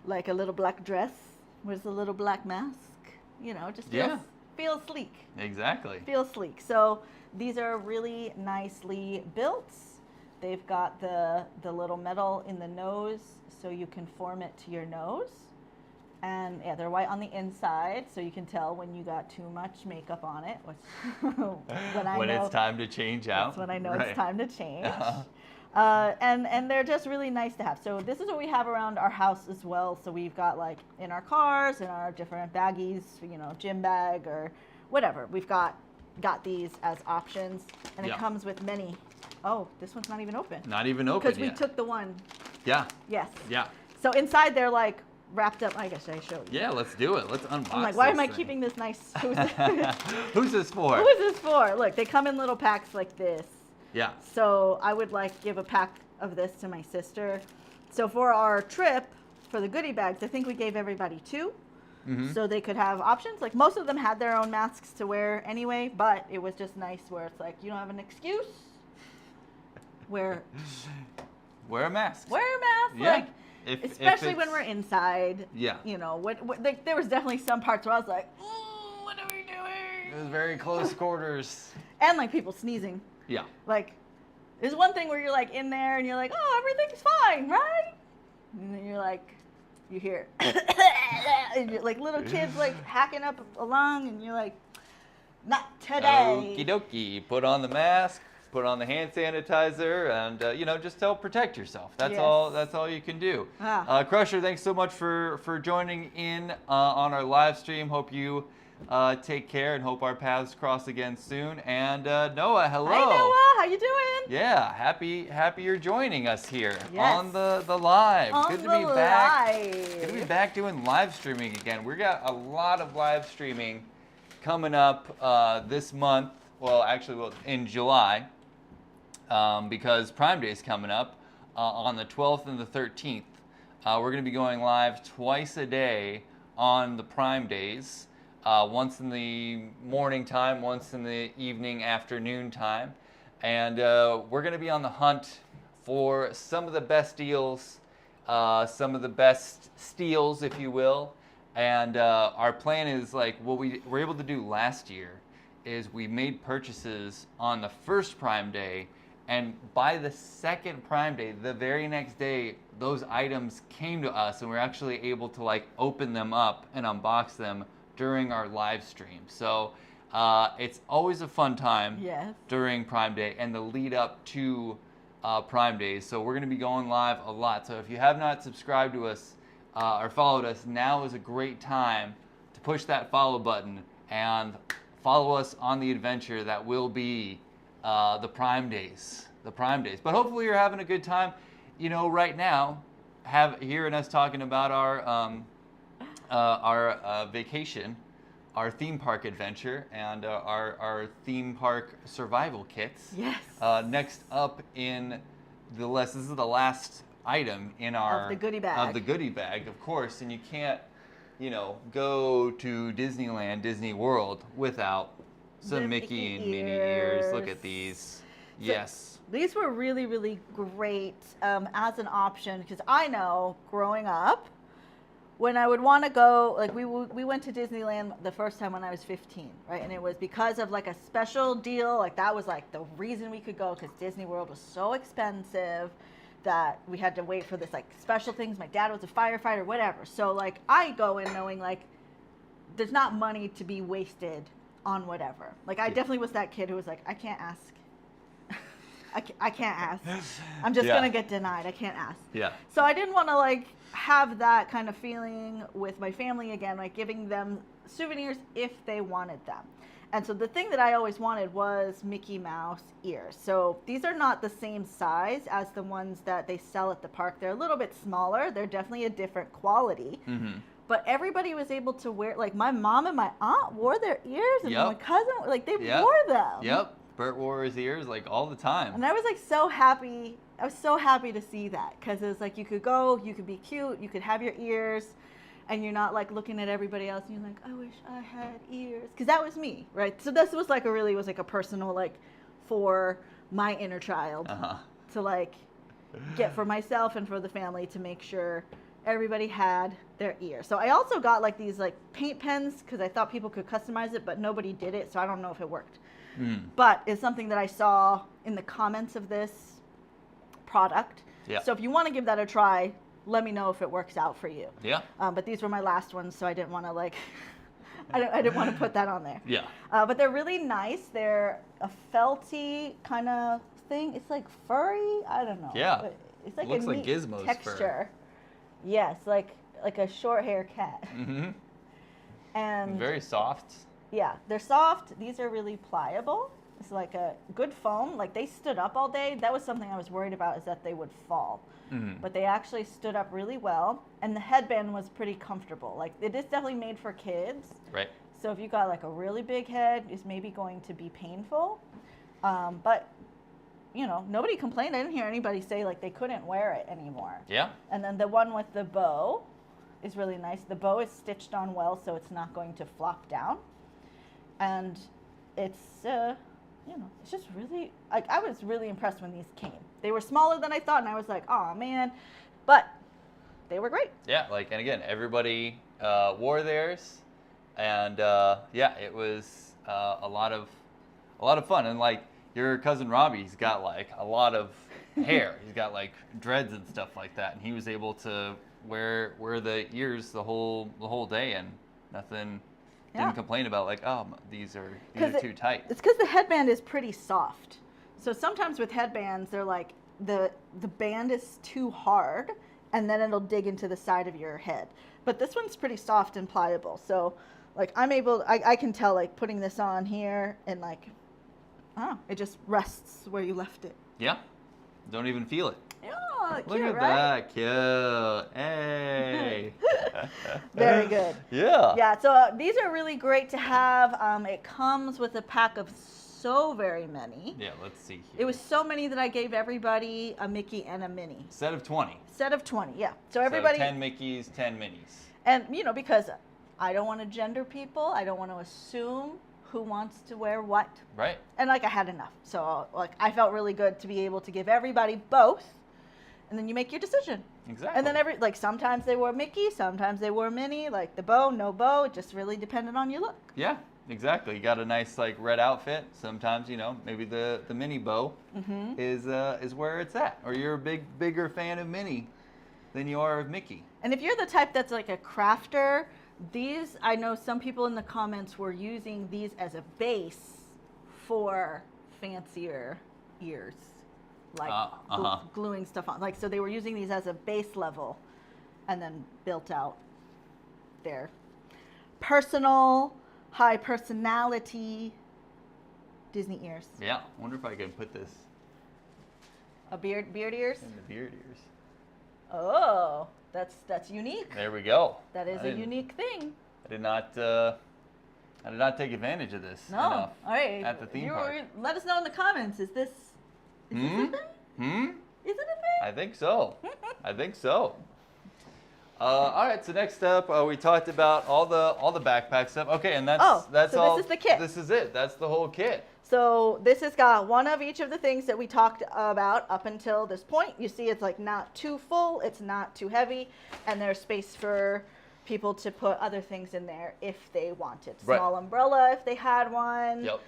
like a little black dress with a little black mask. Just feels sleek. Exactly. Feels sleek. So these are really nicely built. They've got the little metal in the nose so you can form it to your nose. And yeah, they're white on the inside, so you can tell when you got too much makeup on it, which when it's time to change out. That's when I know Right. it's time to change. And they're just really nice to have. So this is what we have around our house as well. So we've got, like, in our cars, in our different baggies, gym bag or whatever. We've got these as options, and Yeah. it comes with many. Oh, this one's not even open. Not even open Because we yet. took the one. Yeah. Yes. Yeah. So inside they're like wrapped up. I guess I showed you. Yeah, let's do it. Let's unbox I'm like, why am I thing. keeping this nice? Who's this for? Who is this for? Look, they come in little packs like this. Yeah. So I would like give a pack of this to my sister. So for our trip, for the goodie bags, I think we gave everybody 2. Mm-hmm. So they could have options. Like, most of them had their own masks to wear anyway, but it was just nice where it's like, you don't have an excuse. Wear Wear a mask. a mask. Yeah. Like, If especially when it's- we're inside. Yeah. Like, there was definitely some parts where I was like, what are we It doing? was very close quarters. And like people sneezing. Yeah. Like, there's one thing where you're like in there and you're like, oh, everything's fine, right? And then you're like, you hear, and you're like little kids like hacking up a lung, and you're like, not today. Okie dokie. Put on the mask. Put on the hand sanitizer, and just protect yourself. That's Yes. all. That's all you can do. Crusher, thanks so much for joining in on our live stream. Hope you take care, and hope our paths cross again soon. And Noah, hello. Hi Noah, how you doing? Yeah, happy you're joining us here Yes. on the live. On Good to the be back. live. Good to be back doing live streaming again. We got a lot of live streaming coming up this month. Well, actually, in July. Because Prime Day is coming up on the 12th and the 13th. We're going to be going live twice a day on the Prime Days, once in the morning time, once in the evening, afternoon time. And we're going to be on the hunt for some of the best deals, some of the best steals, if you will. And our plan is like what we were able to do last year is we made purchases on the first Prime Day. And by the second Prime Day, the very next day, those items came to us, and we're actually able to like open them up and unbox them during our live stream. So it's always a fun time during Prime Day and the lead up to Prime Days. So we're going to be going live a lot. So if you have not subscribed to us or followed us, now is a great time to push that follow button and follow us on the adventure that will be the Prime Days. The Prime Days. But hopefully you're having a good time. You know, right now, hearing us talking about our vacation, our theme park adventure, and our theme park survival kits. Yes. Next up in the list, this is the last item in our Of the goodie bag. Of the goodie bag, of course, and you can't, go to Disneyland, Disney World without some The Mickey and Minnie ears. ears. Look at these. Yes. These were really, really great as an option, because I know growing up, when I would want to go, like we went to Disneyland the first time when I was 15, right? And it was because of like a special deal. Like that was like the reason we could go, because Disney World was so expensive that we had to wait for this like special things. My dad was a firefighter, whatever. So like I go in knowing like there's not money to be wasted on whatever. Like I definitely was that kid who was like, I can't ask. I can't ask. I'm just going to get denied. I can't ask. Yeah. So I didn't want to like have that kind of feeling with my family again, like giving them souvenirs if they wanted them. And so the thing that I always wanted was Mickey Mouse ears. So these are not the same size as the ones that they sell at the park. They're a little bit smaller. They're definitely a different quality. Mm-hmm. But everybody was able to wear, like my mom and my aunt wore their ears, and my cousin, like they wore them. Yep. Bert wore his ears like all the time. And I was like so happy. I was so happy to see that, because it was like you could go, you could be cute, you could have your ears, and you're not like looking at everybody else and you're like, I wish I had ears. Because that was me, right? So this was like a personal, like for my inner child to like get for myself and for the family to make sure everybody had their ears. So I also got like these like paint pens, because I thought people could customize it, but nobody did it. So I don't know if it worked. But it's something that I saw in the comments of this product. Yeah. So if you want to give that a try, let me know if it works out for you. Yeah. But these were my last ones, so I didn't want to like, I didn't want to put that on there. Yeah. But they're really nice. They're a felty kind of thing. It's like furry. I don't know. Yeah. But it's like looks a like neat Gizmo's texture. Fur. Yes, like a short hair cat. Mm-hmm. And very soft. Yeah, they're soft. These are really pliable. It's like a good foam. Like they stood up all day. That was something I was worried about, is that they would fall. Mm-hmm. But they actually stood up really well. And the headband was pretty comfortable. Like it is definitely made for kids. Right. So if you got like a really big head, it's maybe going to be painful. But nobody complained. I didn't hear anybody say like they couldn't wear it anymore. Yeah. And then the one with the bow is really nice. The bow is stitched on well, so it's not going to flop down. And it's, it's just really, like, I was really impressed when these came. They were smaller than I thought, and I was like, oh, man. But they were great. Yeah, like, and again, everybody wore theirs. And, it was a lot of fun. And, like, your cousin Robbie's got, like, a lot of hair. He's got, like, dreads and stuff like that. And he was able to wear the ears the whole day, and nothing... Didn't complain about like, oh, these are too tight. It's because the headband is pretty soft. So sometimes with headbands, they're like the band is too hard, and then it'll dig into the side of your head. But this one's pretty soft and pliable. So like I can tell like putting this on here and like, it just rests where you left it. Yeah, don't even feel it. Yeah, look at that, cute. Hey. Very good. Yeah. Yeah, so these are really great to have. It comes with a pack of so very many. Yeah, let's see here. It was so many that I gave everybody a Mickey and a Minnie. Set of 20. Set of 20, yeah. So everybody... So 10 Mickeys, 10 Minnies. And, because I don't want to gender people. I don't want to assume who wants to wear what. Right. And, like, I had enough. So, like, I felt really good to be able to give everybody both. And then you make your decision. Exactly. And then sometimes they wore Mickey, sometimes they wore Minnie, like the bow, no bow. It just really depended on your look. Yeah, exactly. You got a nice like red outfit. Sometimes, maybe the Minnie bow is where it's at. Or you're a bigger fan of Minnie than you are of Mickey. And if you're the type that's like a crafter, I know some people in the comments were using these as a base for fancier ears. Like gluing stuff on, like, so they were using these as a base level, and then built out their personal, high personality Disney ears. Yeah, I wonder if I can put this A beard ears? in the beard ears. Oh, that's unique. There we go. That is a unique thing. I did not take advantage of this No. enough All right. at the theme park. Let us know in the comments. Is this a thing? Is it a thing? I think so. I think so. All right. So next up, we talked about all the backpack stuff. Okay, and that's so all. This is the kit. This is it. That's the whole kit. So this has got one of each of the things that we talked about up until this point. You see it's like not too full, it's not too heavy, and there's space for people to put other things in there if they wanted. Right. Small umbrella if they had one. Yep.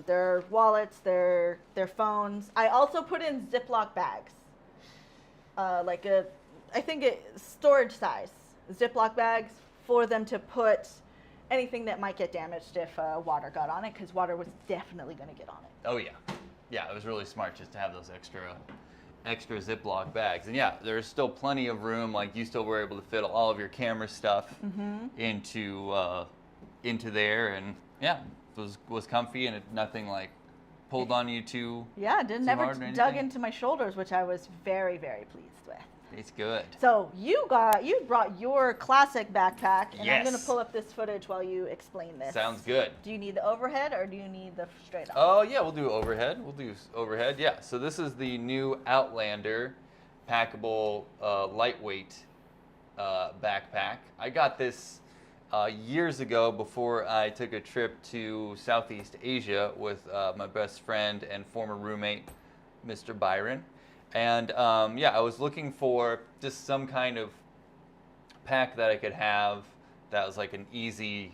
Their wallets, their phones. I also put in Ziploc bags. I think storage size Ziploc bags for them to put anything that might get damaged if water got on it, because water was definitely going to get on it. Oh yeah, yeah. It was really smart just to have those extra Ziploc bags, and yeah, there's still plenty of room. Like you still were able to fit all of your camera stuff into there, and yeah, it was comfy and nothing like pulled on you too. Yeah, too never hard or dug anything. into my shoulders, which I was very, very pleased with. It's good. So you brought your classic backpack, and I'm going to Yes. pull up this footage while you explain this. Sounds good. Do you need the overhead or do you need the straight up? Oh yeah, we'll do overhead. Yeah. So this is the new Outlander packable lightweight backpack. I got this years ago before I took a trip to Southeast Asia with my best friend and former roommate, Mr. Byron. And yeah, I was looking for just some kind of pack that I could have that was like an easy,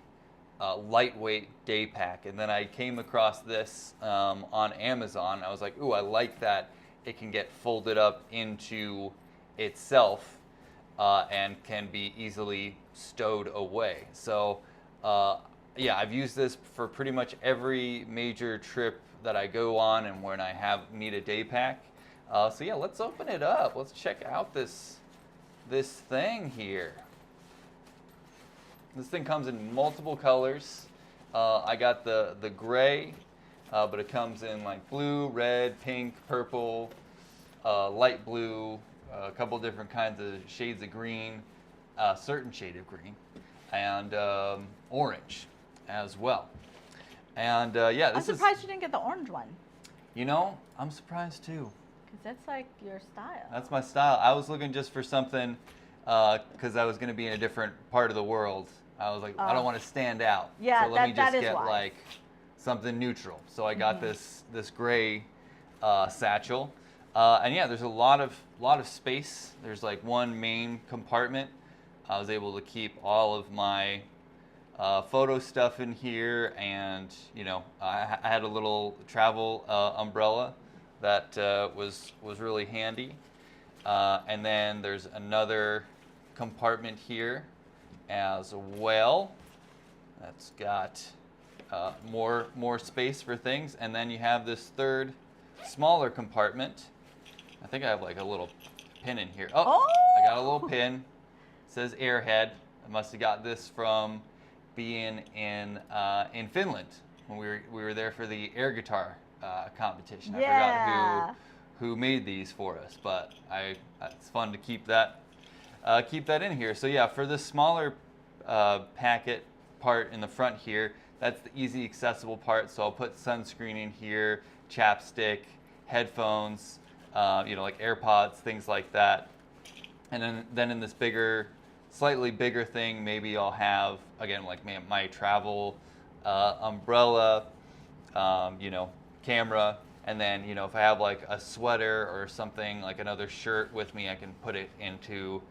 lightweight day pack. And then I came across this on Amazon. I was like, ooh, I like that it can get folded up into itself and can be easily stowed away. So yeah, I've used this for pretty much every major trip that I go on and when I need a day pack. So yeah, let's open it up. Let's check out this thing here. This thing comes in multiple colors. I got the gray, but it comes in like blue, red, pink, purple, light blue, a couple different kinds of shades of green, a certain shade of green, and orange as well. And yeah, I'm surprised you didn't get the orange one. You know, I'm surprised too. Because that's like your style. That's my style. I was looking just for something because I was going to be in a different part of the world. I was like, I don't want to stand out. Yeah, so let me just that is get wise. like something neutral. So I got this gray satchel, and yeah, there's a lot of space. There's like one main compartment. I was able to keep all of my photo stuff in here, and you know, I had a little travel umbrella that was really handy. And then there's another compartment here as well. That's got more space for things. And then you have this third, smaller compartment. I think I have like a little pin in here. Oh! I got a little pin. It says Airhead. I must have got this from being in Finland when we were there for the air guitar competition. I forgot who made these for us, but it's fun to keep that in here. So yeah, for this smaller packet part in the front here, that's the easy accessible part. So I'll put sunscreen in here, chapstick, headphones, you know, like AirPods, things like that. And then in this slightly bigger thing, maybe I'll have again like my travel umbrella, you know, camera, and then, you know, if I have like a sweater or something, like another shirt with me, I can put it into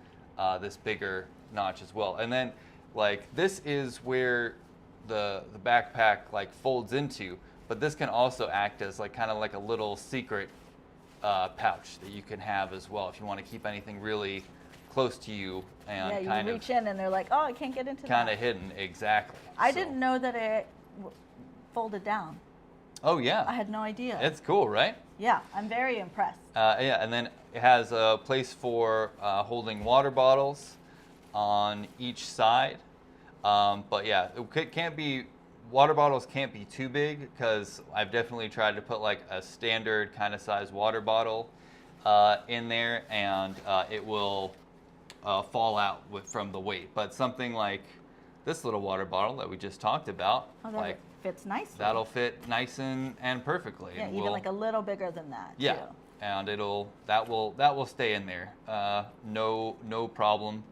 this bigger notch as well. And then like this is where the backpack like folds into, but this can also act as like kind of like a little secret pouch that you can have as well if you want to keep anything really close to you and yeah, you kind reach of in and they're like, oh, I can't get into that. kind of hidden. Exactly. I didn't know that it folded down. Oh yeah. I had no idea. It's cool, right? Yeah, I'm very impressed. Yeah, and then it has a place for holding water bottles, on each side. But yeah, can't be, water bottles can't be too big because I've definitely tried to put like a standard kind of size water bottle in there, and it will fall out from the weight. But something like this little water bottle that we just talked about, like fits nicely. That'll fit nice and perfectly. Yeah, and even like a little bigger than that. Yeah, too. and that will stay in there. No problem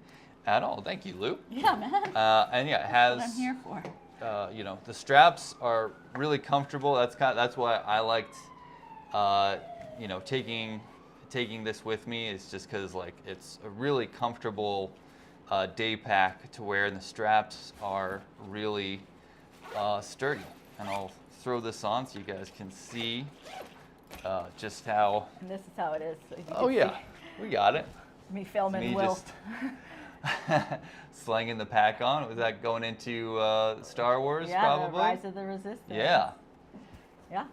at all. Thank you, Lou. Yeah, man. And yeah, it has. That's what I'm here for. You know, the straps are really comfortable. That's why I liked, you know, taking this with me, is just because like it's a really comfortable day pack to wear, and the straps are really sturdy. And I'll throw this on so you guys can see just how. And this is how it is. So Oh yeah, we got it. Me filming Me Will. just slanging the pack on. Was that going into Star Wars? Yeah, probably. the Rise of the Resistance. Yeah. Yeah.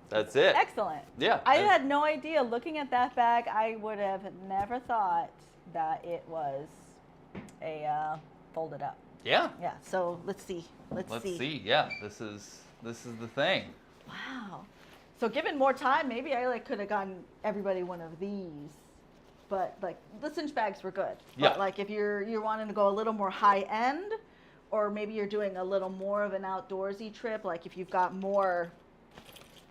That's it. Excellent. Yeah. I had no idea. Looking at that bag, I would have never thought that it was a folded up. Yeah. Yeah. So let's see. Let's see. Yeah. This is the thing. Wow. So given more time, maybe I could have gotten everybody one of these. But like the cinch bags were good. Yeah. But like if you're wanting to go a little more high end, or maybe you're doing a little more of an outdoorsy trip, like if you've got more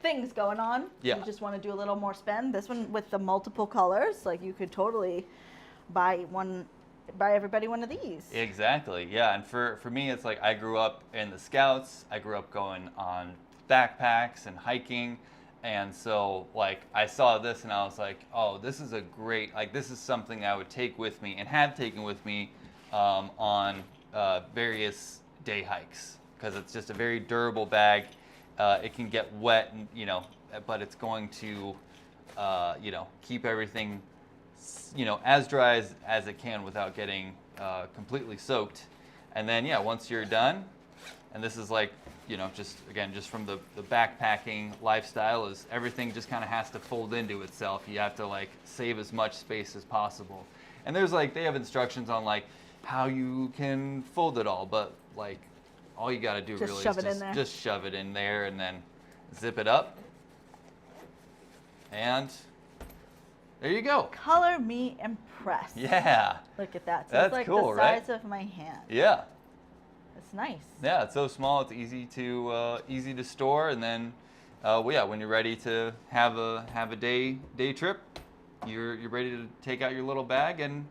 things going on, yeah, you just want to do a little more spend. This one with the multiple colors, like you could totally buy everybody one of these. Exactly. Yeah. And for me, it's like I grew up in the Scouts. I grew up going on backpacks and hiking. And so, like, I saw this and I was like, oh, this is a great, like, this is something I would take with me and have taken with me on various day hikes, because it's just a very durable bag. It can get wet, and, you know, but it's going to, you know, keep everything, you know, as dry as it can without getting completely soaked. And then, yeah, once you're done, and this is like, you know, just from the backpacking lifestyle, is everything just kind of has to fold into itself. You have to like save as much space as possible. And there's like, they have instructions on like how you can fold it all, but like all you got to do really is just shove it in there and then zip it up. And there you go. Color me impressed. Yeah. Look at that. So That's it's like cool, the size right? of my hand. Yeah. It's nice. Yeah, it's so small. It's easy to store, and then, well, yeah, when you're ready to have a day trip, you're ready to take out your little bag and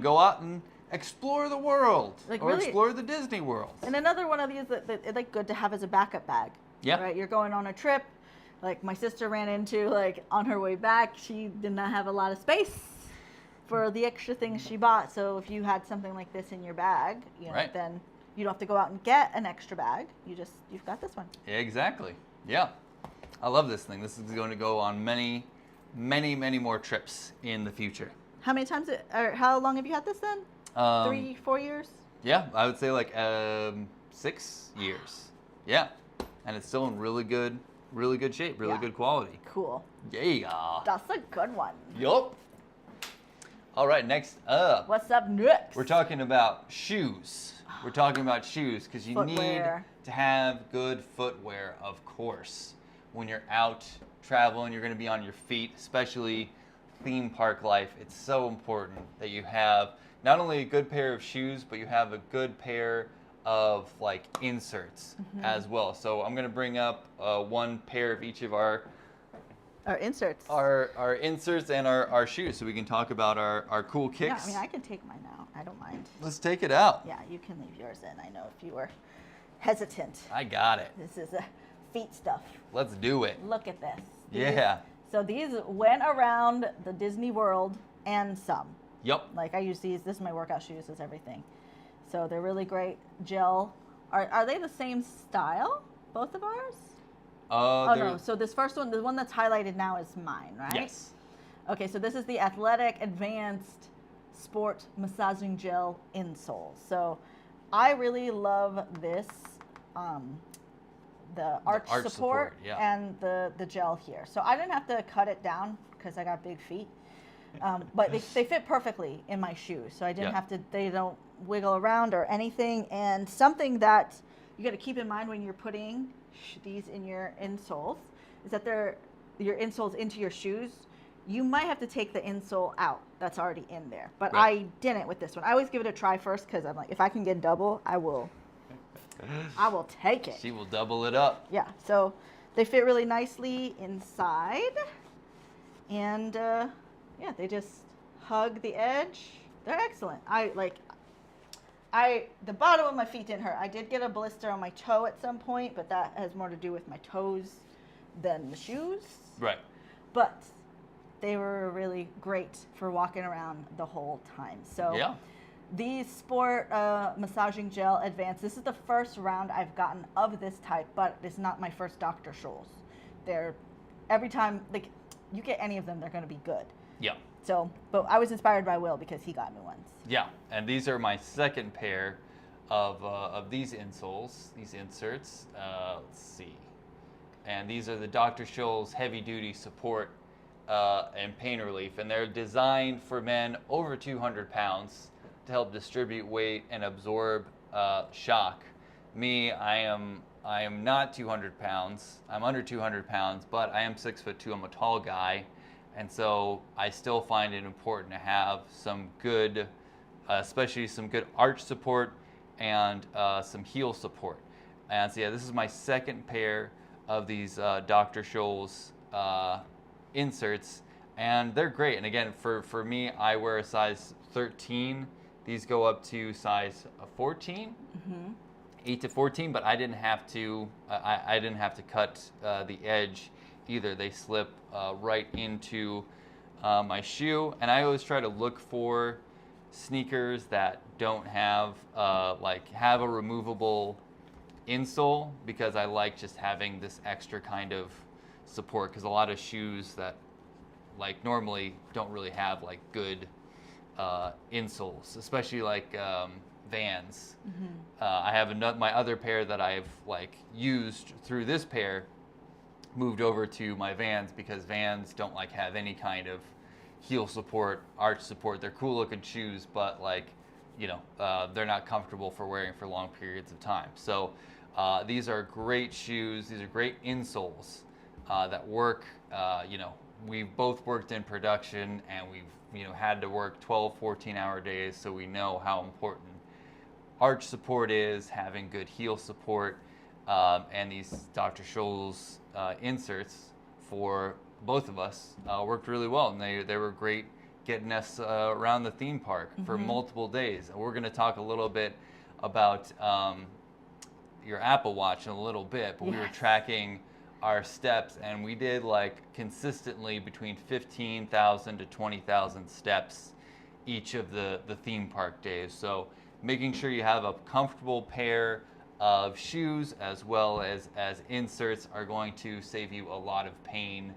go out and explore the world, like or really, explore the Disney World. And another one of these that it's like good to have as a backup bag. Yeah. Right. You're going on a trip. Like my sister ran into, like on her way back, she did not have a lot of space for the extra things she bought. So if you had something like this in your bag, you know, right, then you don't have to go out and get an extra bag. You've got this one. Exactly. Yeah. I love this thing. This is going to go on many, many, many more trips in the future. How many times, or how long have you had this then? 3, 4 years? Yeah, I would say like 6 years. Yeah. And it's still in really good shape, really good quality. Cool. Yeah. That's a good one. Yup. All right, next up. What's up next? We're talking about shoes. We're talking about shoes because you need to have good footwear, of course. When you're out traveling, you're going to be on your feet, especially theme park life. It's so important that you have not only a good pair of shoes, but you have a good pair of like inserts as well. So I'm going to bring up one pair of each of our inserts. Our inserts and our shoes, so we can talk about our cool kicks. Yeah, I mean, I can take mine out. I don't mind. Let's take it out. Yeah, you can leave yours in. I know if you were hesitant. I got it. This is feet stuff. Let's do it. Look at this. Yeah. So these went around the Disney World and some. Yep. Like I use these. This is my workout shoes. Is everything. So they're really great. Gel. Are they the same style? Both of ours? Oh no. So this first one, the one that's highlighted now, is mine, right? Yes. Okay. So this is the Athletic Advanced Sport Massaging Gel insole. So I really love this. The arch support yeah, and the gel here. So I didn't have to cut it down because I got big feet. But they fit perfectly in my shoes, so I didn't Yeah. have to. They don't wiggle around or anything. And something that you got to keep in mind when you're putting these in your insoles is that they're your insoles into your shoes. You might have to take the insole out that's already in there, but Right. I didn't with this one. I always give it a try first because I'm like, if I can get double, I will take it. She will double it up. Yeah, so they fit really nicely inside, and yeah, they just hug the edge. They're excellent. The bottom of my feet didn't hurt. I did get a blister on my toe at some point, but that has more to do with my toes than the shoes. Right. But they were really great for walking around the whole time. So Yeah. these Sport Massaging Gel Advanced, this is the first round I've gotten of this type, but it's not my first Dr. Scholl's. They're, every time, like, you get any of them, they're going to be good. Yeah. So, but I was inspired by Will because he got new ones. Yeah, and these are my second pair of these insoles, these inserts. Let's see. And these are the Dr. Scholl's Heavy Duty Support and Pain Relief. And they're designed for men over 200 pounds to help distribute weight and absorb shock. Me, I am not 200 pounds. I'm under 200 pounds, but I am 6'2". I'm a tall guy. And so I still find it important to have some good, especially some good arch support and some heel support. And so yeah, this is my second pair of these Dr. Scholl's inserts, and they're great. And again, for me, I wear a size 13. These go up to size 14, 8 to 14, but I didn't have to. I didn't have to cut the edge either. They slip right into my shoe, and I always try to look for sneakers that don't have have a removable insole, because I like just having this extra kind of support, because a lot of shoes that like normally don't really have like good insoles, especially like Vans. I have my other pair that I've like used through this pair moved over to my Vans, because Vans don't like have any kind of heel support, arch support. They're cool looking shoes, but like, you know, they're not comfortable for wearing for long periods of time. So these are great shoes. These are great insoles that work. You know, we've both worked in production, and we've had to work 12, 14-hour days, so we know how important arch support is, having good heel support, and these Dr. Scholl's inserts for both of us worked really well, and they were great getting us around the theme park for multiple days. And we're going to talk a little bit about your Apple Watch in a little bit, but we were tracking our steps, and we did like consistently between 15,000 to 20,000 steps each of the theme park days. So making sure you have a comfortable pair of shoes as well as inserts are going to save you a lot of pain,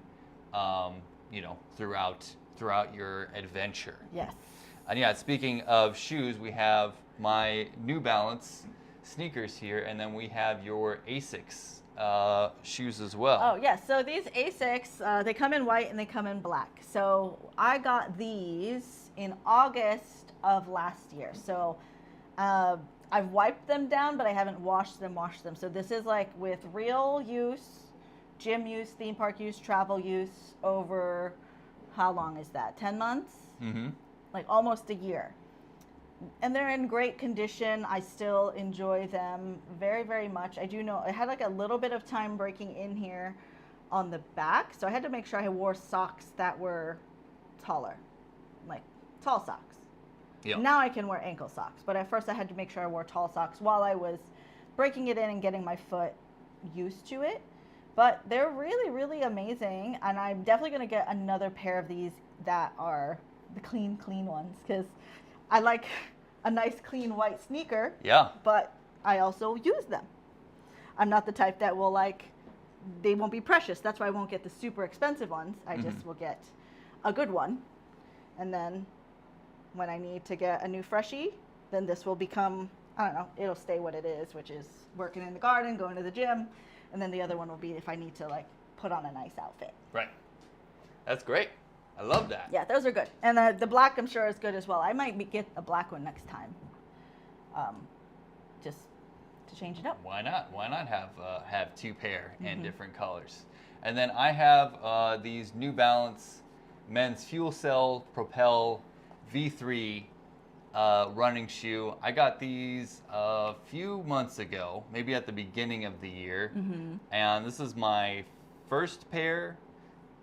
throughout your adventure. Yes. And yeah, speaking of shoes, we have my New Balance sneakers here, and then we have your Asics shoes as well. Oh, yes. So these Asics, they come in white and they come in black. So I got these in August of last year. So I've wiped them down, but I haven't washed them. So this is like with real use, gym use, theme park use, travel use over, how long is that? 10 months? Mm-hmm. Like almost a year. And they're in great condition. I still enjoy them very, very much. I do know I had like a little bit of time breaking in here on the back, so I had to make sure I wore socks that were taller, like tall socks. Yep. Now I can wear ankle socks, but at first I had to make sure I wore tall socks while I was breaking it in and getting my foot used to it. But they're really, really amazing, and I'm definitely going to get another pair of these that are the clean ones, because I like a nice clean white sneaker. Yeah. But I also use them. I'm not the type that will they won't be precious. That's why I won't get the super expensive ones. I just will get a good one. And then when I need to get a new freshie, then this will become, I don't know, it'll stay what it is, which is working in the garden, going to the gym. And then the other one will be if I need to put on a nice outfit. Right. That's great. I love that. Yeah, those are good. And the black, I'm sure, is good as well. I might get a black one next time, just to change it up. Why not? Why not have two pair in different colors? And then I have these New Balance men's fuel cell Propel V3 running shoe. I got these a few months ago, maybe at the beginning of the year, and this is my first pair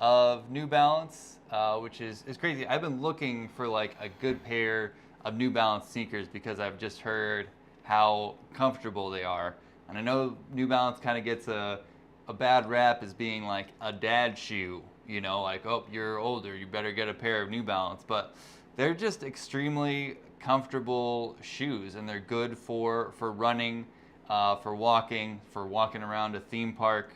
of New Balance, which is crazy. I've been looking for like a good pair of New Balance sneakers because I've just heard how comfortable they are. And I know New Balance kind of gets a bad rap as being like a dad shoe, you know, like, oh, you're older, you better get a pair of New Balance. But they're just extremely comfortable shoes, and they're good for running, for walking around a theme park.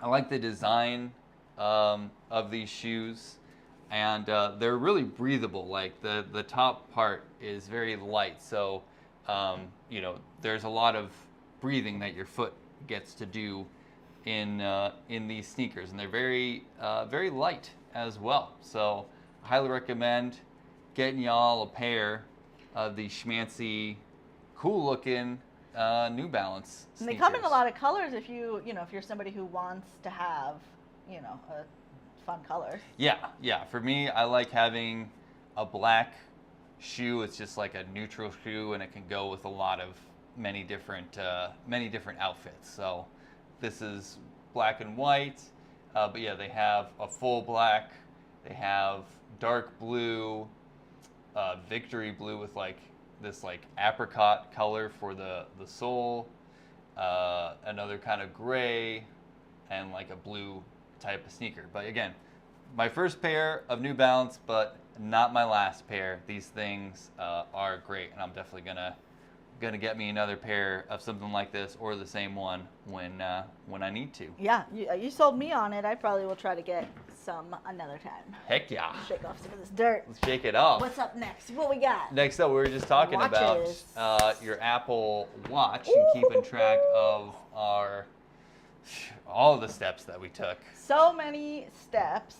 I like the design of these shoes, and they're really breathable. Like the top part is very light, so you know, there's a lot of breathing that your foot gets to do in these sneakers, and they're very light as well. So I highly recommend getting y'all a pair of these schmancy, cool looking New Balance sneakers. And they come in a lot of colors if you're somebody who wants to have, a fun colors. Yeah. For me, I like having a black shoe. It's just like a neutral shoe, and it can go with many different outfits. So this is black and white, but yeah, they have a full black. They have dark blue, victory blue with like this like apricot color for the sole, another kind of gray, and like a blue type of sneaker. But again, my first pair of New Balance, but not my last pair. These things are great, and I'm definitely gonna get me another pair of something like this or the same one when I need to. Yeah, you sold me on it. I probably will try to get some another time. Heck yeah. Shake off some of this dirt. Let's shake it off. What's up next? What we got? Next up, we were just talking Watches. about your Apple Watch and keeping track of all of the steps that we took. So many steps.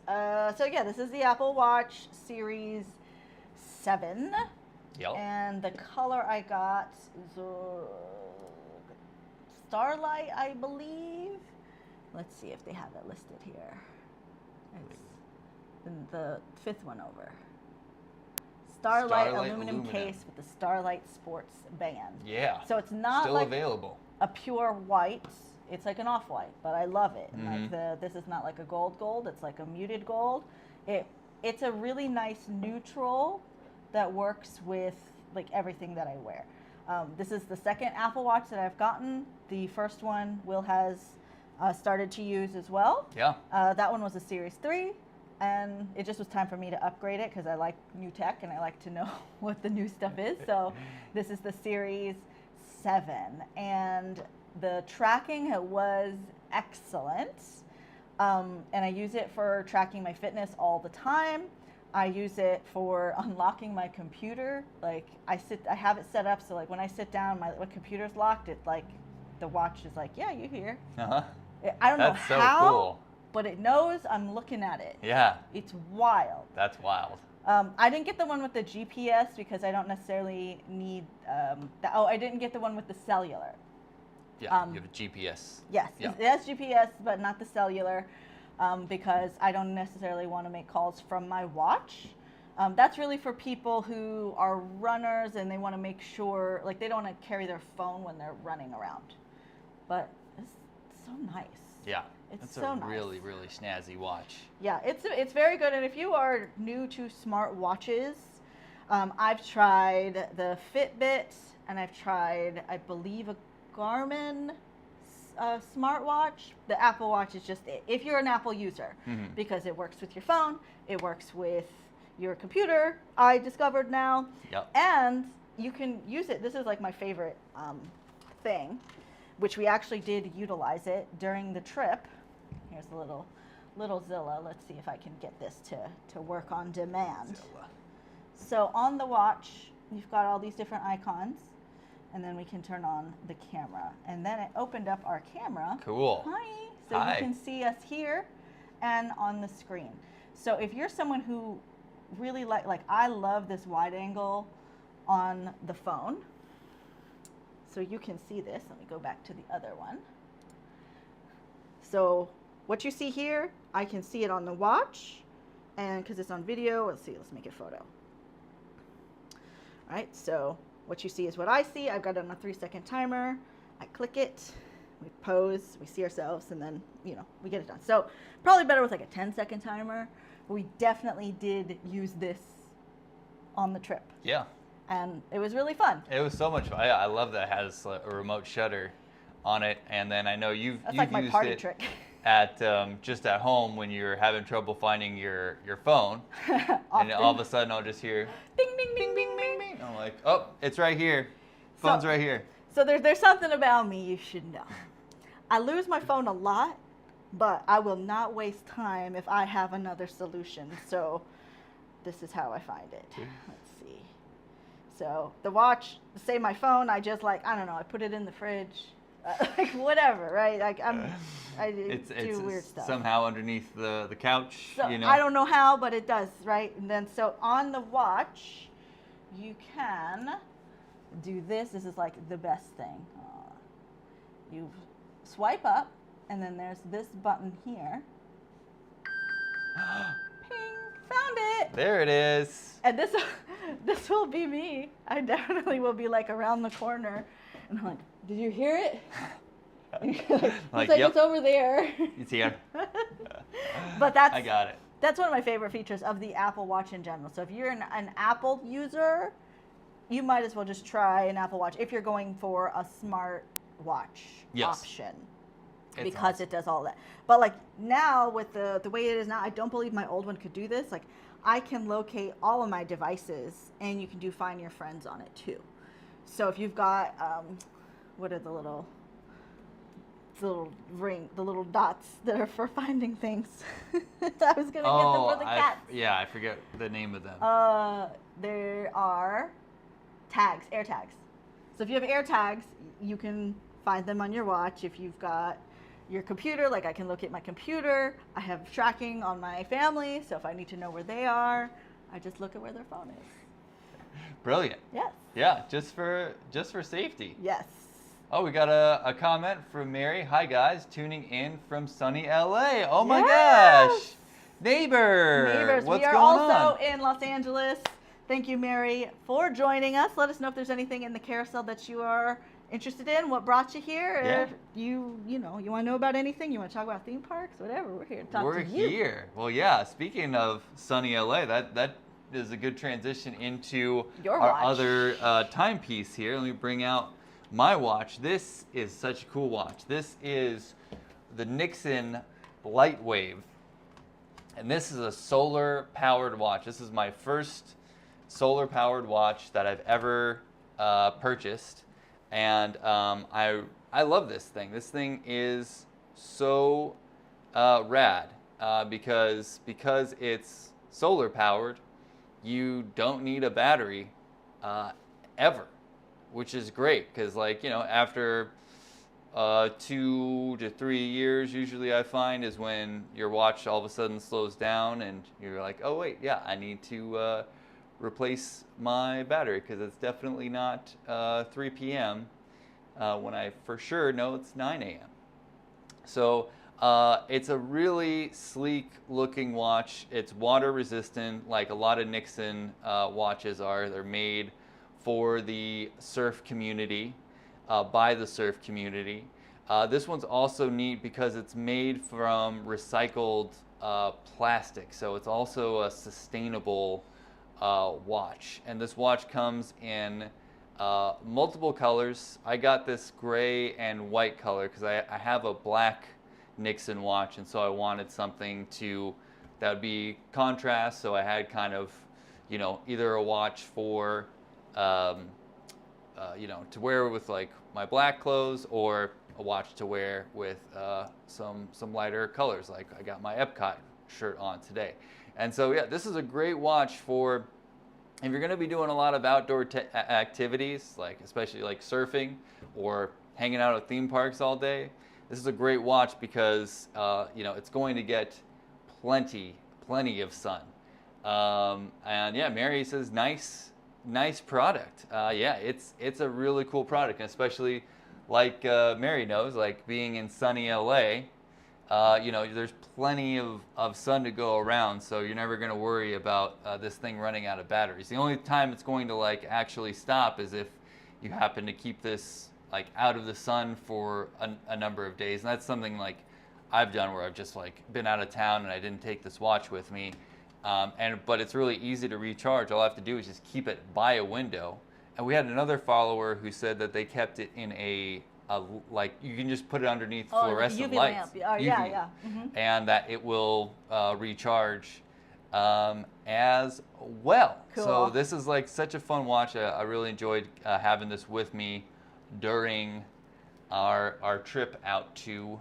So yeah, this is the Apple Watch Series 7. Yep. And the color I got is Starlight, I believe. Let's see if they have it listed here. It's the fifth one over. Starlight aluminum case with the Starlight Sports band. Yeah. So it's not still like available. a pure white. It's like an off-white, but I love it. Mm-hmm. Like this is not like a gold. It's like a muted gold. It's a really nice neutral that works with like everything that I wear. This is the second Apple Watch that I've gotten. The first one Will has started to use as well. Yeah. That one was a Series 3, and it just was time for me to upgrade it because I like new tech and I like to know what the new stuff is. So this is the Series 7, and the tracking was excellent. And I use it for tracking my fitness all the time. I use it for unlocking my computer. Like I have it set up so like when I sit down, my computer's locked. It like the watch is like, yeah, you're here. Uh-huh. I don't know That's so how, cool. but it knows I'm looking at it. Yeah. It's wild. That's wild. I didn't get the one with the GPS because I don't necessarily need. I didn't get the one with the cellular. Yeah, you have a GPS. Yes, Yeah. it has GPS, but not the cellular. Because I don't necessarily want to make calls from my watch. That's really for people who are runners and they want to make sure, like they don't want to carry their phone when they're running around. But it's so nice. Yeah, It's so so nice. really, really snazzy watch. Yeah, it's very good. And if you are new to smart watches, I've tried the Fitbit and I've tried, I believe, a Garmin smartwatch. The Apple Watch is just it if you're an Apple user, because it works with your phone, it works with your computer, I discovered now. Yep. And you can use it. This is like my favorite thing, which we actually did utilize it during the trip. Here's a little Zilla. Let's see if I can get this to work on demand. Zilla. So on the watch, you've got all these different icons. And then we can turn on the camera. And then it opened up our camera. Cool. Hi. So Hi. you can see us here and on the screen. So if you're someone who really like I love this wide angle on the phone. So you can see this. Let me go back to the other one. So what you see here, I can see it on the watch, and because it's on video, let's see, let's make it photo. All right, so what you see is what I see. I've got it on a 3-second timer. I click it, we pose, we see ourselves, and then, you know, we get it done. So probably better with like a 10-second timer. But we definitely did use this on the trip. Yeah. And it was really fun. It was so much fun. I love that it has a remote shutter on it. And then I know you've like my used party it trick. at just at home when you're having trouble finding your phone. And all of a sudden I'll just hear ding, ding, ding, ding, ding, ding. I'm like, oh, it's right here. Phone's right here. So there's something about me you should know. I lose my phone a lot, but I will not waste time if I have another solution. So this is how I find it. Let's see. So the watch, say my phone, I just like, I don't know, I put it in the fridge, like whatever, right? Like I do weird stuff. Somehow underneath the couch, So you know. I don't know how, but it does, right? And then so on the watch, you can do this. This is like the best thing. You swipe up, and then there's this button here. Ping, found it. There it is. And this will be me. I definitely will be like around the corner, and I'm like, did you hear it? Like, it's yep. It's over there. It's here. But that's I got it. That's one of my favorite features of the Apple Watch in general. So if you're an Apple user, you might as well just try an Apple Watch if you're going for a smart watch option. It's because awesome. it does all that. But like now with the way it is now, I don't believe my old one could do this. Like I can locate all of my devices, and you can do Find Your Friends on it too. So if you've got, what are the little dots that are for finding things? I was gonna get them for the cats. Yeah, I forget the name of them. There are tags, air tags. So if you have air tags, you can find them on your watch. If you've got your computer, like I can locate my computer. I have tracking on my family, so if I need to know where they are, I just look at where their phone is. Brilliant. Yes. Yeah, just for safety. Yes. Oh, we got a comment from Mary. Hi guys, tuning in from sunny LA. Oh my Yes. gosh. Neighbors. What's we are going also on? in Los Angeles. Thank you, Mary, for joining us. Let us know if there's anything in the carousel that you are interested in. What brought you here? Yeah. If you want to know about anything, you want to talk about theme parks, whatever. We're here to talk We're to you. here. Well, yeah. Speaking of sunny LA, that is a good transition into Your our watch. other timepiece here. Let me bring out my watch. This is such a cool watch. This is the Nixon Lightwave, and this is a solar-powered watch. This is my first solar-powered watch that I've ever purchased, and I love this thing. This thing is so rad because it's solar-powered. You don't need a battery ever, which is great because, like, you know, after 2 to 3 years, usually I find is when your watch all of a sudden slows down and you're like, oh wait, yeah, I need to replace my battery because it's definitely not 3 p.m. When I for sure know it's 9 a.m. So it's a really sleek looking watch. It's water resistant, like a lot of Nixon watches are. They're made for the surf community, by the surf community. This one's also neat because it's made from recycled plastic, so it's also a sustainable watch. And this watch comes in multiple colors. I got this gray and white color because I have a black Nixon watch, and so I wanted something that would be contrast. So I had kind of, you know, either a watch for you know, to wear with like my black clothes, or a watch to wear with some lighter colors. Like I got my Epcot shirt on today. And so yeah, this is a great watch for if you're going to be doing a lot of outdoor activities, like especially like surfing or hanging out at theme parks all day. This is a great watch because you know, it's going to get plenty plenty of sun. And yeah, Mary says nice product. Yeah, it's a really cool product, and especially like Mary knows, like being in sunny LA, there's plenty of sun to go around, so you're never going to worry about this thing running out of batteries. The only time it's going to like actually stop is if you happen to keep this like out of the sun for a number of days, and that's something like I've done where I've just like been out of town and I didn't take this watch with me. But it's really easy to recharge. All I have to do is just keep it by a window. And we had another follower who said that they kept it in a like you can just put it underneath fluorescent UV lights. lamp. Yeah. Mm-hmm. And that it will recharge as well. Cool. So this is like such a fun watch. I really enjoyed having this with me during our trip out to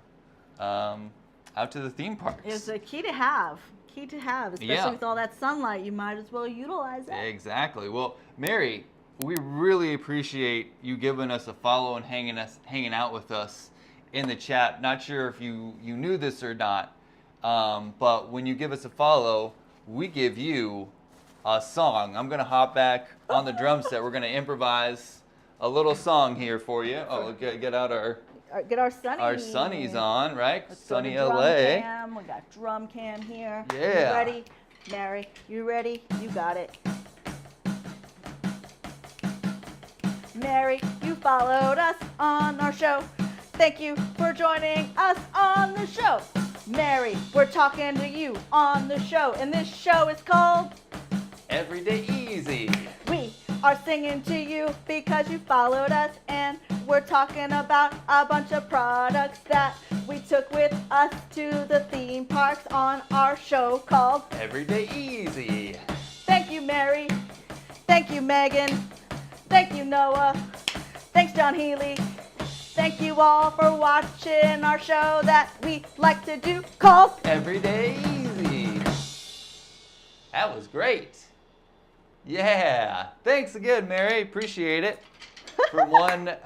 the theme parks. It's a key to have. Especially with all that sunlight, you might as well utilize it. Exactly. Well, Mary, we really appreciate you giving us a follow and hanging out with us in the chat. Not sure if you knew this or not, but when you give us a follow, we give you a song. I'm gonna hop back on the drum set. We're gonna improvise a little song here for you. Oh, get out get our sunnies. Our sunnies on, right? Let's Sunny go to LA. drum cam. We got drum cam here. Yeah. You ready? Mary, you ready? You got it. Mary, you followed us on our show. Thank you for joining us on the show. Mary, we're talking to you on the show, and this show is called Everyday Easy. We are singing to you because you followed us, and we're talking about a bunch of products that we took with us to the theme parks on our show called Everyday Easy. Thank you, Mary. Thank you, Megan. Thank you, Noah. Thanks, John Healy. Thank you all for watching our show that we like to do called Everyday Easy. That was great. Yeah. Thanks again, Mary. Appreciate it. From one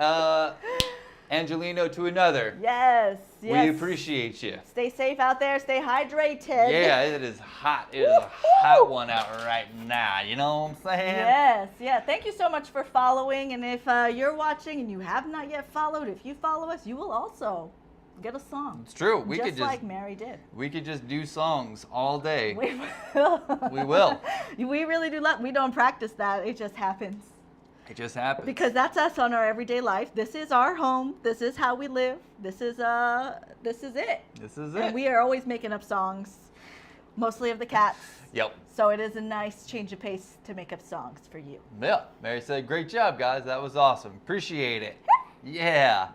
Angelino to another. Yes. We appreciate you. Stay safe out there. Stay hydrated. Yeah, it is hot. It is a hot one out right now. You know what I'm saying? Yes. Yeah. Thank you so much for following. And if you're watching and you have not yet followed, if you follow us, you will also get a song. It's true. Just like Mary did. We could just do songs all day. We will. We will. We really do. We don't practice that. It just happens. It just happens. Because that's us on our everyday life. This is our home. This is how we live. This is it. This is it. And we are always making up songs, mostly of the cats. Yep. So it is a nice change of pace to make up songs for you. Yeah. Mary said, great job, guys. That was awesome. Appreciate it. Yeah.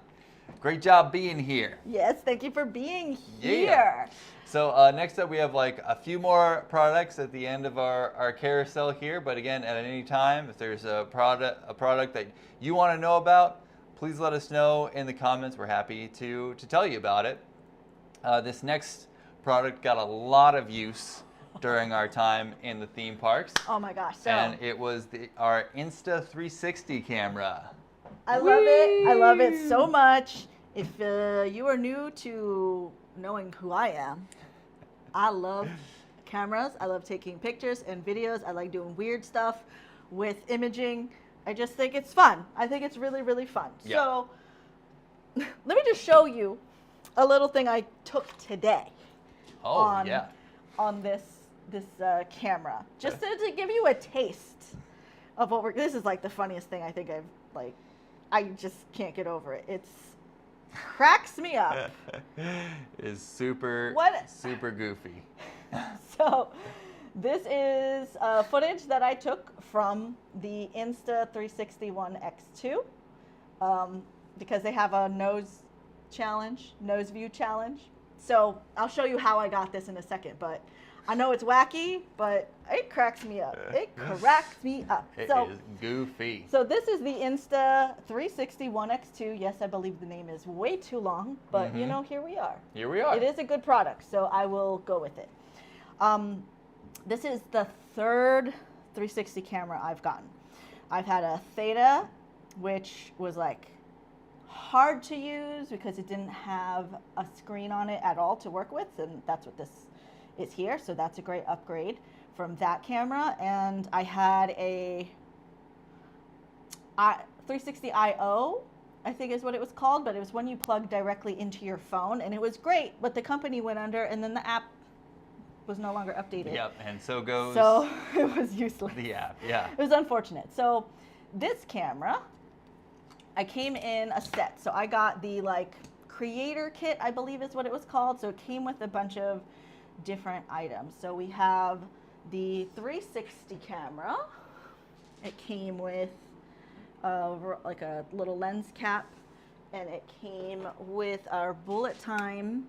Great job being here. Yes, thank you for being here. Yeah. So next up we have like a few more products at the end of our carousel here. But again, at any time, if there's a product that you want to know about, please let us know in the comments. We're happy to tell you about it. This next product got a lot of use during our time in the theme parks. Oh my gosh. And it was our Insta360 camera. I love it. I love it so much. If you are new to knowing who I am, I love cameras. I love taking pictures and videos. I like doing weird stuff with imaging. I just think it's fun. I think it's really, really fun. Yeah. So let me just show you a little thing I took today. Oh, on this camera, just to give you a taste of what this is like the funniest thing I think I just can't get over it. It's cracks me up. It's super goofy. So this is footage that I took from the Insta360 One X2 because they have a nose view challenge. So I'll show you how I got this in a second, but I know it's wacky, but it cracks me up. It cracks me up. It is goofy. So this is the Insta360 One X2. Yes, I believe the name is way too long, but you know, here we are. Here we are. It is a good product, so I will go with it. This is the third 360 camera I've gotten. I've had a Theta, which was like hard to use because it didn't have a screen on it at all to work with, and that's what this is here, so that's a great upgrade from that camera. And I had a 360 IO, I think is what it was called, but it was when you plug directly into your phone, and it was great, but the company went under, and then the app was no longer updated. Yep, and so goes. So it was useless. The app, yeah. It was unfortunate. So this camera, I came in a set. So I got the like creator kit, I believe is what it was called. So it came with a bunch of different items. So we have the 360 camera. It came with like a little lens cap, and it came with our bullet time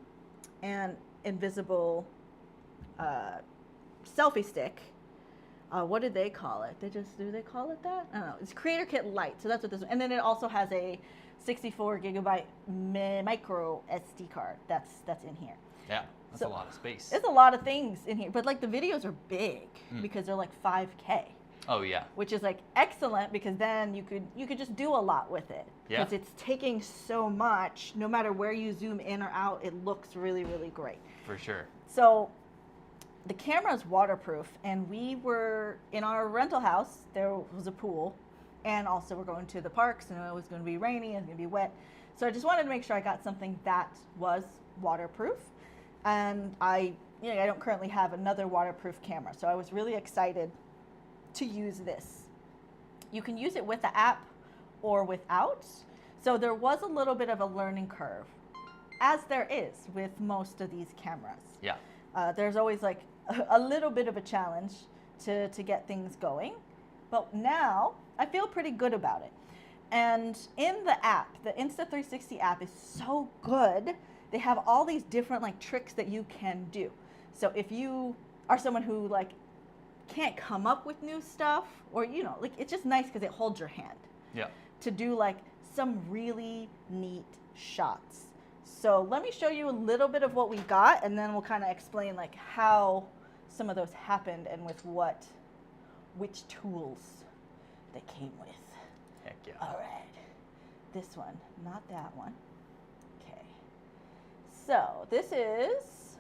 and invisible selfie stick. What did they call it? Do they call it that? I don't know. It's Creator Kit Lite, so that's what this one. And then it also has a 64 gigabyte micro SD card. That's in here. Yeah, that's a lot of space. It's a lot of things in here, but like the videos are big because they're like 5K. Oh yeah. Which is like excellent, because then you could just do a lot with it. Yeah. Because it's taking so much. No matter where you zoom in or out, it looks really, really great. For sure. So the camera is waterproof, and we were in our rental house. There was a pool, and also we're going to the parks, and it was going to be rainy and it's going to be wet. So I just wanted to make sure I got something that was waterproof. And I don't currently have another waterproof camera, so I was really excited to use this. You can use it with the app or without. So there was a little bit of a learning curve, as there is with most of these cameras. Yeah. There's always like a little bit of a challenge to get things going. But now I feel pretty good about it. And in the app, the Insta360 app is so good. They have all these different like tricks that you can do. So if you are someone who like can't come up with new stuff, or like it's just nice because it holds your hand. Yeah. To do like some really neat shots. So let me show you a little bit of what we got, and then we'll kind of explain like how some of those happened and with which tools they came with. Heck yeah. All right. This one, not that one. Okay. So this is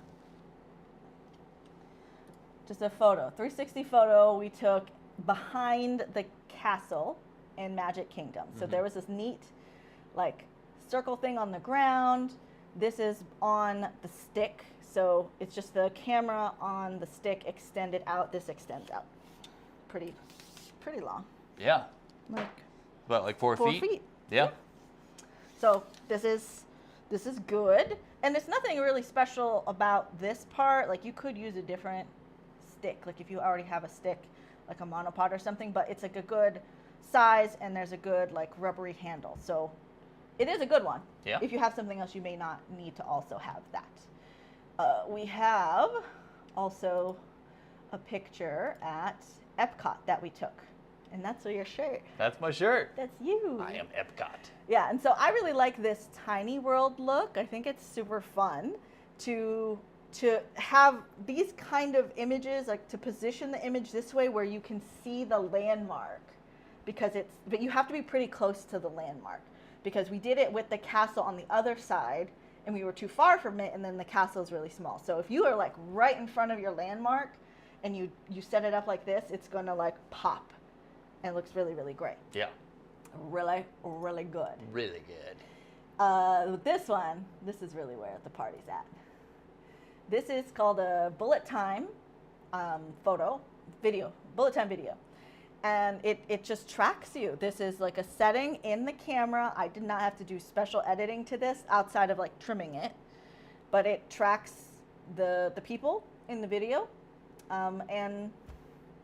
just a photo, 360 photo we took behind the castle in Magic Kingdom. So there was this neat like circle thing on the ground. This is on the stick. So it's just the camera on the stick extended out. This extends out. Pretty long. Yeah. Like About like 4 feet? 4 feet. Yeah. So this is good. And there's nothing really special about this part. Like you could use a different stick, like if you already have a stick, like a monopod or something, but it's like a good size, and there's a good like rubbery handle. So it is a good one. Yeah. If you have something else, you may not need to also have that. We have also a picture at Epcot that we took. And that's your shirt. That's my shirt. That's you. I am Epcot. Yeah, and so I really like this tiny world look. I think it's super fun to have these kind of images, like to position the image this way where you can see the landmark, but you have to be pretty close to the landmark, because we did it with the castle on the other side and we were too far from it, and then the castle is really small. So if you are like right in front of your landmark and you set it up like this, it's gonna like pop, and it looks really, really great. Yeah. Really, really good. Really good. This one, this is really where the party's at. This is called a bullet time bullet time video. And it just tracks you. This is like a setting in the camera. I did not have to do special editing to this outside of like trimming it, but it tracks the people in the video. And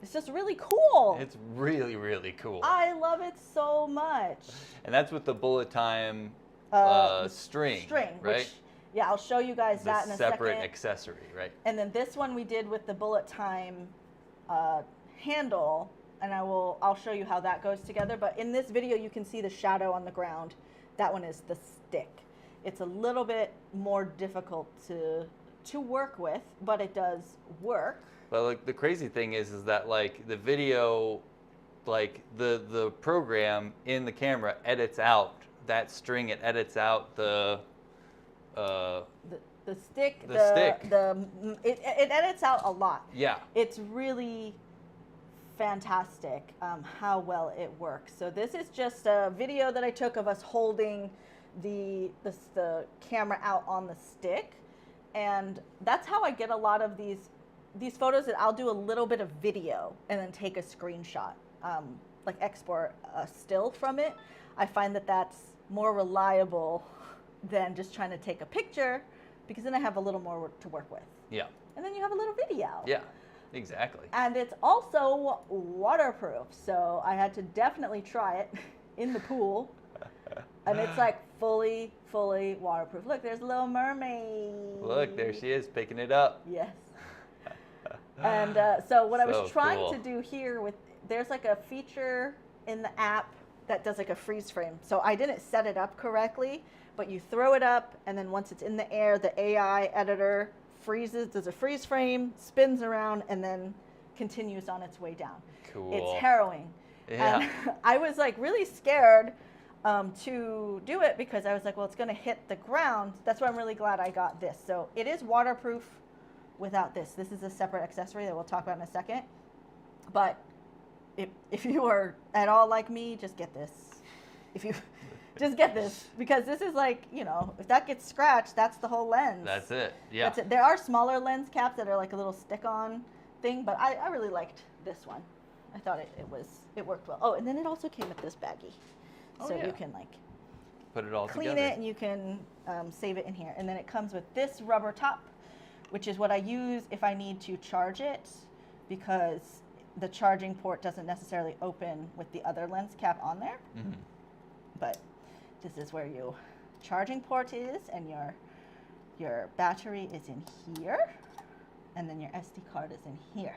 it's just really cool. It's really, really cool. I love it so much. And that's with the bullet time string, right? Which, yeah, I'll show you guys that in a second. Separate accessory, right? And then this one we did with the bullet time handle, and I'll show you how that goes together. But in this video, you can see the shadow on the ground. That one is the stick. It's a little bit more difficult to work with, but it does work. But like the crazy thing is that like the video, like the program in the camera edits out that string. It edits out the The stick. Stick. It edits out a lot. Yeah. It's really fantastic how well it works. So this is just a video that I took of us holding the camera out on the stick, and that's how I get a lot of these photos. That I'll do a little bit of video and then take a screenshot, like export a still from it. I find that that's more reliable than just trying to take a picture, because then I have a little more to work with. Yeah. And then you have a little video. Yeah. Exactly. And it's also waterproof, so I had to definitely try it in the pool. And it's like fully waterproof. Look, there's Little Mermaid. Look, there she is, picking it up. Yes. And so what I was trying cool. to do here there's like a feature in the app that does like a freeze frame. So I didn't set it up correctly, but you throw it up, and then once it's in the air, the AI editor freezes, does a freeze frame, spins around, and then continues on its way down. Cool. It's harrowing. Yeah. And I was like really scared to do it, because I was like, well, it's going to hit the ground. That's why I'm really glad I got this. So it is waterproof without this. This is a separate accessory that we'll talk about in a second. But if you are at all like me, just get this. Just get this, because this is like, if that gets scratched, that's the whole lens. That's it. Yeah. That's it. There are smaller lens caps that are like a little stick-on thing, but I really liked this one. I thought it worked well. Oh, and then it also came with this baggie, so you can like put it all clean together. it, and you can save it in here. And then it comes with this rubber top, which is what I use if I need to charge it, because the charging port doesn't necessarily open with the other lens cap on there. Mm-hmm. But this is where your charging port is, and your battery is in here, and then your SD card is in here.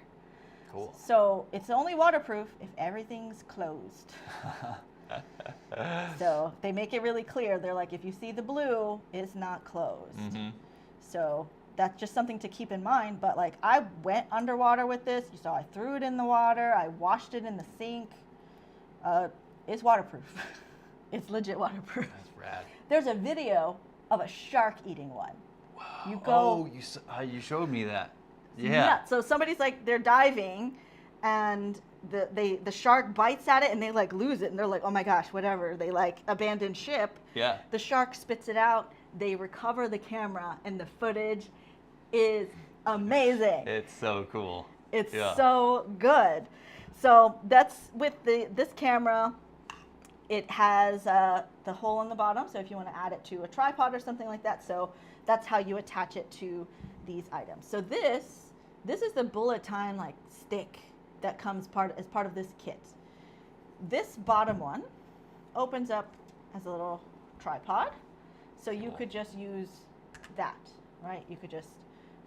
Cool. So it's only waterproof if everything's closed. So they make it really clear. They're like, if you see the blue, it's not closed. Mm-hmm. So that's just something to keep in mind. But like, I went underwater with this. You saw I threw it in the water. I washed it in the sink. It's waterproof. It's legit waterproof. That's rad. There's a video of a shark eating one. Wow. You go. Oh, you showed me that. Yeah. Yeah. So somebody's like, they're diving, and the shark bites at it, and they like lose it, and they're like, oh my gosh, whatever. They like abandon ship. Yeah. The shark spits it out. They recover the camera, and the footage is amazing. It's so cool. It's so good. So that's with this camera. It has the hole in the bottom, so if you want to add it to a tripod or something like that. So that's how you attach it to these items. So this is the bullet time like stick that comes as part of this kit. This bottom one opens up as a little tripod, so you could just use that, right? You could just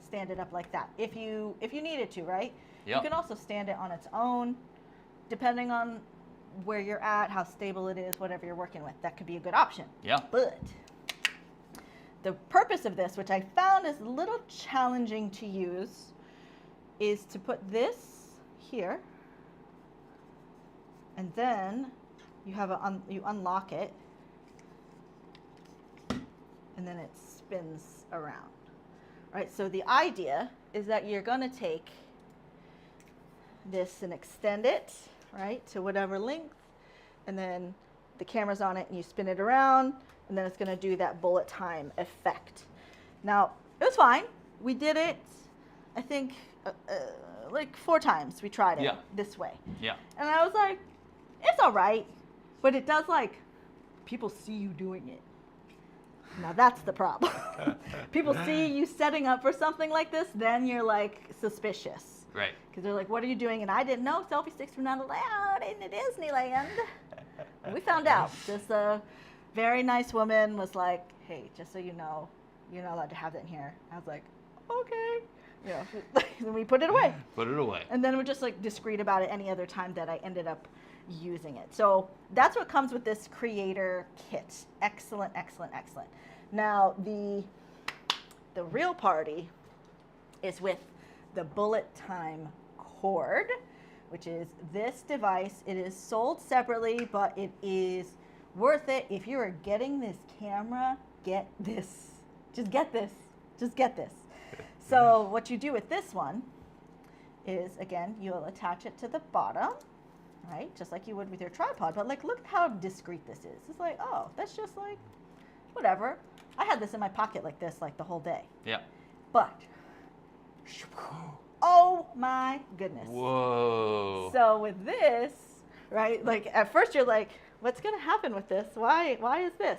stand it up like that if you needed to, right? Yep. You can also stand it on its own, depending on where you're at, how stable it is, whatever you're working with. That could be a good option. Yeah. But the purpose of this, which I found is a little challenging to use, is to put this here, and then you have you unlock it, and then it spins around. Right? So the idea is that you're going to take this and extend it, right, to whatever length, and then the camera's on it, and you spin it around, and then it's going to do that bullet time effect. Now, it was fine. We did it, I think, like 4 times we tried it this way. Yeah. And I was like, it's all right, but it does, like, people see you doing it. Now that's the problem. People see you setting up for something like this, then you're like suspicious. Right. Because they're like, what are you doing? And I didn't know selfie sticks were not allowed in Disneyland. We found out. This very nice woman was like, hey, just so you know, you're not allowed to have that in here. I was like, okay. You know, then we put it away. Put it away. And then we're just like discreet about it any other time that I ended up using it. So that's what comes with this creator kit. Excellent, excellent, excellent. Now the real party is with the bullet time cord, which is this device. It is sold separately, but it is worth it. If you are getting this camera, get this. Just get this. Just get this. So what you do with this one is, again, you'll attach it to the bottom, right? Just like you would with your tripod. But like, look how discreet this is. It's like, oh, that's just like, whatever. I had this in my pocket like this, like the whole day. Yeah. But, oh my goodness. Whoa. So with this, right, like at first you're like, what's going to happen with this? Why is this?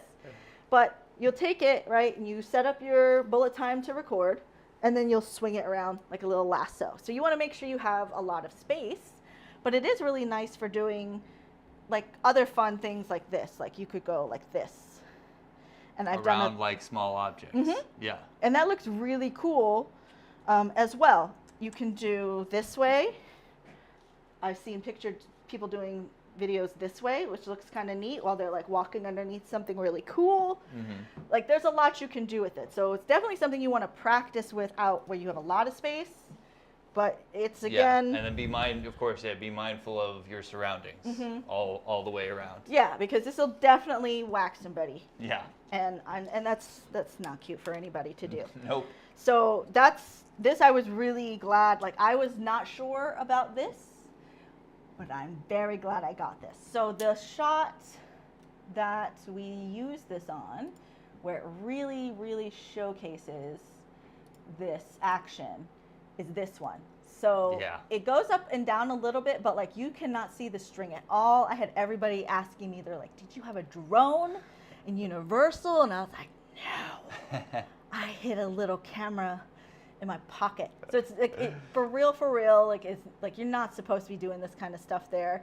But you'll take it, right, and you set up your bullet time to record, and then you'll swing it around like a little lasso. So you want to make sure you have a lot of space, but it is really nice for doing like other fun things like this. Like you could go like this. And I've done around like small objects. Yeah. And that looks really cool as well. You can do this way. I've seen pictured people doing videos this way, which looks kind of neat while they're like walking underneath something really cool. Like there's a lot you can do with it. So it's definitely something you want to practice without where you have a lot of space. But it's again, and then be mindful of your surroundings all the way around. Yeah, because this will definitely whack somebody. Yeah. And that's not cute for anybody to do. Nope. So this I was really glad. Like I was not sure about this, but I'm very glad I got this. So the shot that we use this on, where it really, really showcases this action, is this one. So it goes up and down a little bit, but like you cannot see the string at all. I had everybody asking me, they're like, did you have a drone in Universal? And I was like, no. I hid a little camera in my pocket. So it's like for real, like it's like you're not supposed to be doing this kind of stuff there.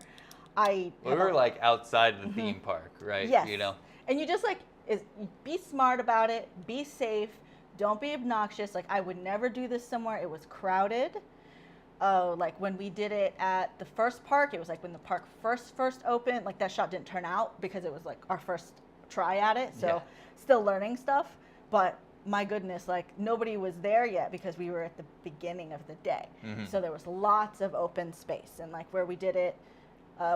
We were like outside of the theme park, right? Yes. You know. And you just like be smart about it, be safe, don't be obnoxious. Like I would never do this somewhere it was crowded. Like when we did it at the first park, it was like when the park first opened, like that shot didn't turn out because it was like our first try at it. So still learning stuff, but my goodness, like nobody was there yet because we were at the beginning of the day. So there was lots of open space. And like where we did it,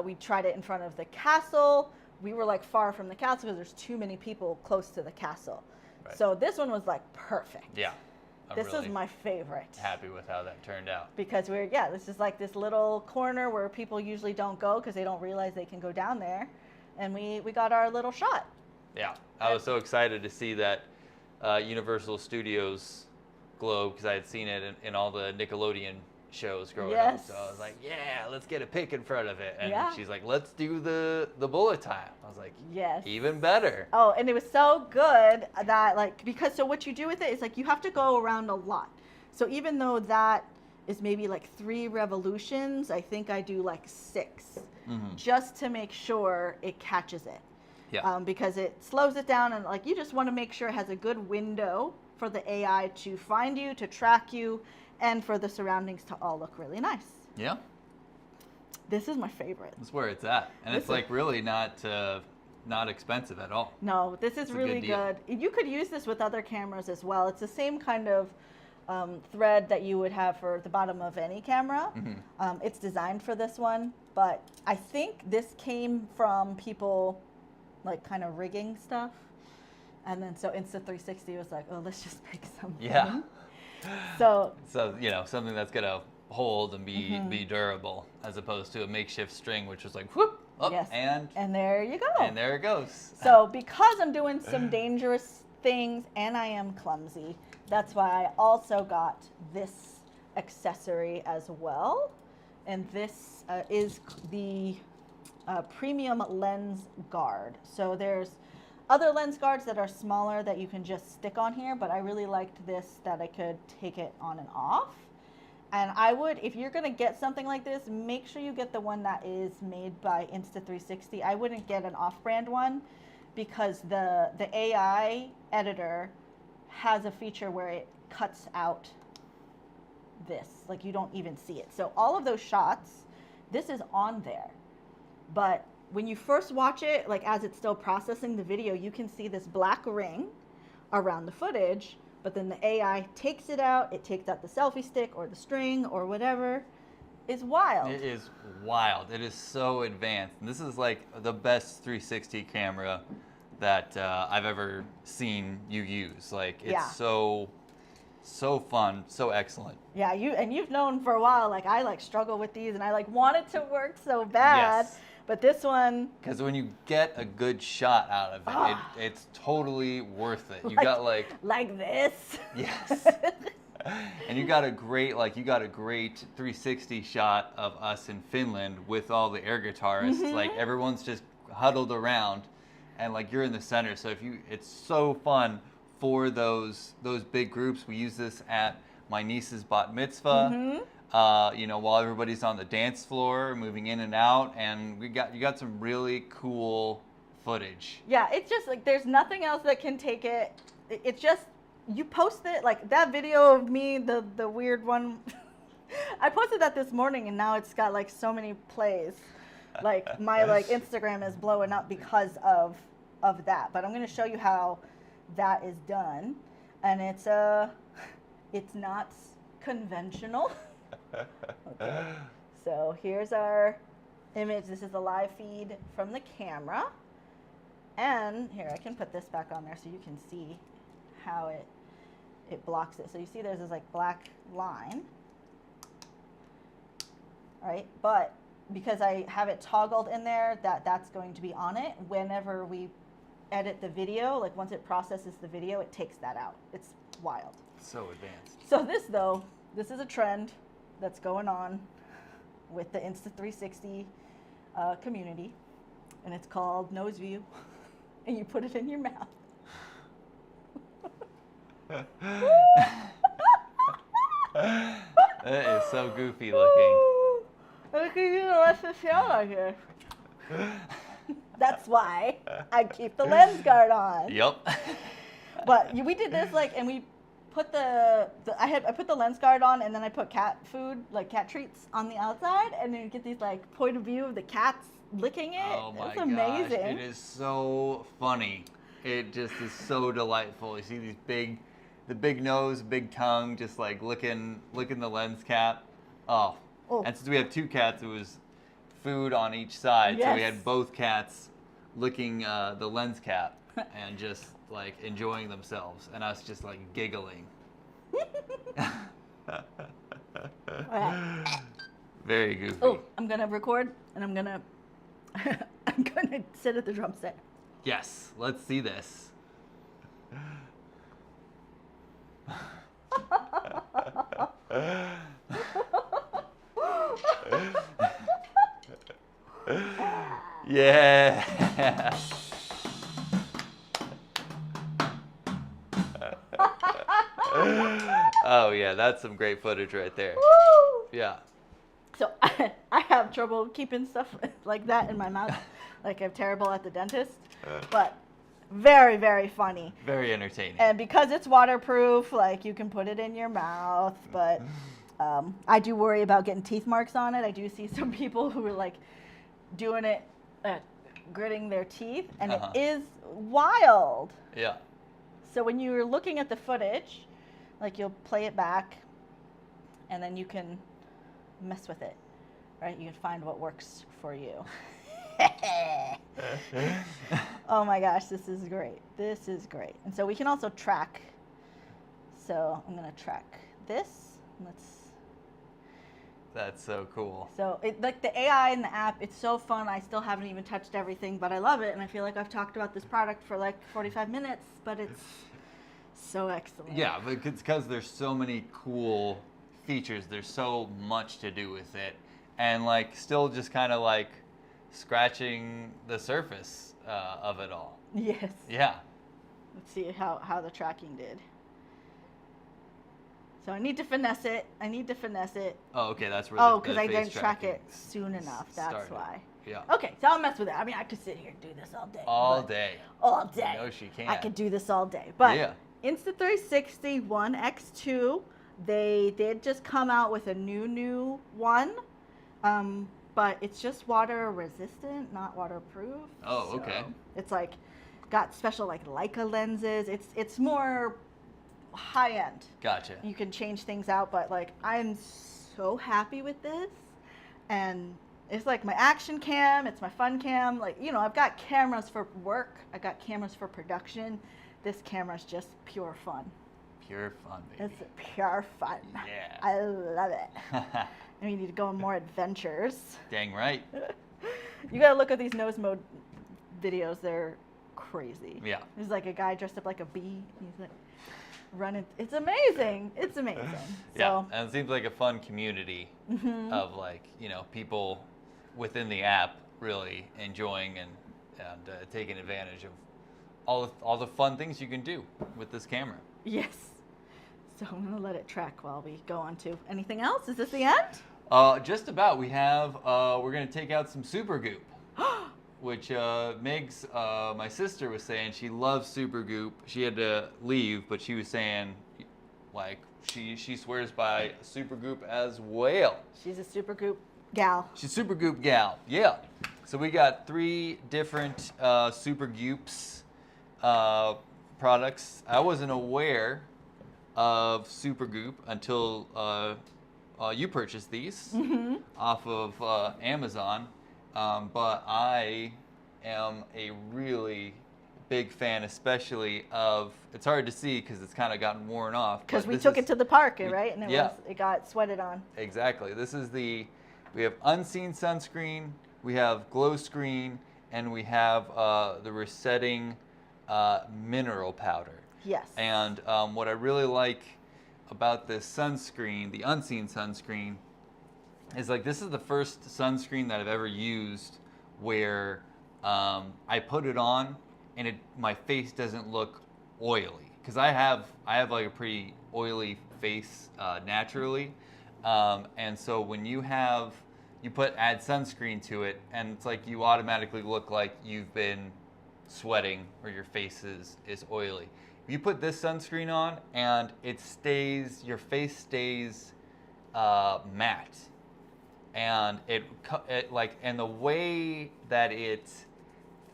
we tried it in front of the castle. We were like far from the castle because there's too many people close to the castle. Right. So this one was like perfect. Yeah. This is my favorite. Happy with how that turned out. Because this is like this little corner where people usually don't go because they don't realize they can go down there. And we got our little shot. Yeah. I was so excited to see that Universal Studios globe because I had seen it in all the Nickelodeon shows growing up. So I was like, yeah, let's get a pic in front of it. And she's like, let's do the bullet time. I was like, yes, even better. Oh, and it was so good that like, because so what you do with it is like you have to go around a lot. So even though that is maybe like 3 revolutions, I think I do like 6 just to make sure it catches it. Yeah. Because it slows it down and like you just want to make sure it has a good window for the AI to find you, to track you, and for the surroundings to all look really nice. Yeah. This is my favorite. That's where it's at. And it's like really not expensive at all. No, this is really good. You could use this with other cameras as well. It's the same kind of thread that you would have for the bottom of any camera. It's designed for this one, but I think this came from people like kind of rigging stuff. And then so Insta360 was like, oh, let's just make something. Yeah. So you know, something that's gonna hold and be durable, as opposed to a makeshift string, which was like whoop up and there you go. And there it goes. So because I'm doing some dangerous things and I am clumsy, that's why I also got this accessory as well. And this is the premium lens guard. So there's other lens guards that are smaller that you can just stick on here, but I really liked this that I could take it on and off. And I would, if you're gonna get something like this, make sure you get the one that is made by Insta360. I wouldn't get an off-brand one because the AI editor has a feature where it cuts out this, like you don't even see it. So all of those shots, this is on there, but when you first watch it, like as it's still processing the video, you can see this black ring around the footage, but then the AI takes it out, it takes out the selfie stick or the string or whatever. It's wild. It is wild. It is so advanced. And this is like the best 360 camera that I've ever seen you use. Like it's so So fun, so excellent. Yeah, you've known for a while, like I like struggle with these and I like want it to work so bad. Yes. But this one, Because when you get a good shot out of it, it's totally worth it. You got like this. yes. And you got a great 360 shot of us in Finland with all the air guitarists. Mm-hmm. Like everyone's just huddled around, and like you're in the center. So it's so fun for those big groups. We use this at my niece's bat mitzvah. Mm-hmm. While everybody's on the dance floor, moving in and out, and you got some really cool footage. Yeah, it's just like there's nothing else that can take it. It's just you post it like that video of me, the weird one. I posted that this morning, and now it's got like so many plays. Like my Instagram is blowing up because of that. But I'm gonna show you how that is done, and it's not conventional. Okay. So here's our image. This is the live feed from the camera. And here, I can put this back on there so you can see how it blocks it. So you see there's this like black line, right? But because I have it toggled in there, that's going to be on it. Whenever we edit the video, like once it processes the video, it takes that out. It's wild. So advanced. So this is a trend that's going on with the Insta360 community, and it's called nose view, and you put it in your mouth. That is so goofy looking. Look at you, what's the show like this? That's why I keep the lens guard on. Yep. But we did this and we put I put the lens guard on, and then I put cat food, like cat treats, on the outside, and then you get these point of view of the cats licking it. Oh my It's amazing. gosh, it is so funny. It just is so delightful. You see the big nose, big tongue, just like licking the lens cap. Oh. And since we have two cats, it was food on each side. Yes. So we had both cats licking the lens cap and just like enjoying themselves, and us just like giggling. Very goofy. Oh, I'm gonna record, and I'm gonna sit at the drum set. Yes, let's see this. Yeah. Oh yeah, that's some great footage right there. Woo! Yeah. So I have trouble keeping stuff like that in my mouth. Like I'm terrible at the dentist. But very, very funny. Very entertaining. And because it's waterproof, like you can put it in your mouth. But I do worry about getting teeth marks on it. I do see some people who are like doing it, gritting their teeth, and it is wild. Yeah. So when you're looking at the footage, like you'll play it back, and then you can mess with it, right? You can find what works for you. Oh my gosh, this is great. This is great. And so we can also track. So I'm gonna track this. That's so cool. So like the AI in the app, it's so fun. I still haven't even touched everything, but I love it, and I feel like I've talked about this product for like 45 minutes, but it's so excellent. Yeah, but it's because there's so many cool features. There's so much to do with it, and like still just kind of like scratching the surface of it all. Yes. Yeah. Let's see how the tracking did. So I need to finesse it. Oh, okay, that's where. Oh, because I didn't track it soon enough. That's started. Why. Yeah. Okay, so I'll mess with it. I mean, I could sit here and do this all day. All day. All day. No, she can't. I could do this all day. But yeah. Insta360 One X2, they did just come out with a new one, but it's just water resistant, not waterproof. Oh, okay. So it's like got special like Leica lenses. It's more high end. Gotcha. You can change things out, but like I'm so happy with this, and it's like my action cam, it's my fun cam. Like, you know, I've got cameras for work, I got cameras for production. This camera's just pure fun. Pure fun, baby. It's pure fun. Yeah. I love it. And we need to go on more adventures. Dang right. You gotta look at these nose mode videos. They're crazy. Yeah. There's like a guy dressed up like a bee. He's like running. It's amazing. It's amazing. Yeah, So, and it seems like a fun community of like, you know, people within the app really enjoying and taking advantage of all the fun things you can do with this camera. yes. So I'm gonna let it track while we go on to anything else. Is this the end? Just about. We have, we're going to take out some super goop, which Megs, my sister, was saying she loves super goop. She had to leave, but she was saying, like, she swears by super goop as well. She's a super goop gal. She's a super goop gal, yeah. So we got 3 different super goops products. I wasn't aware of super goop until you purchased these off of Amazon, but I am a really big fan, especially of, it's hard to see because it's kind of gotten worn off. Because we took it to the park, right? And it got sweated on. Exactly. This is we have unseen sunscreen, we have glow screen, and we have the resetting mineral powder. Yes. And what I really like about this sunscreen, the unseen sunscreen, is like this is the first sunscreen that I've ever used where I put it on and my face doesn't look oily, because I have like a pretty oily face naturally, and so when you add sunscreen to it, and it's like you automatically look like you've been sweating or your face is oily. If you put this sunscreen on and your face stays matte, and and the way that it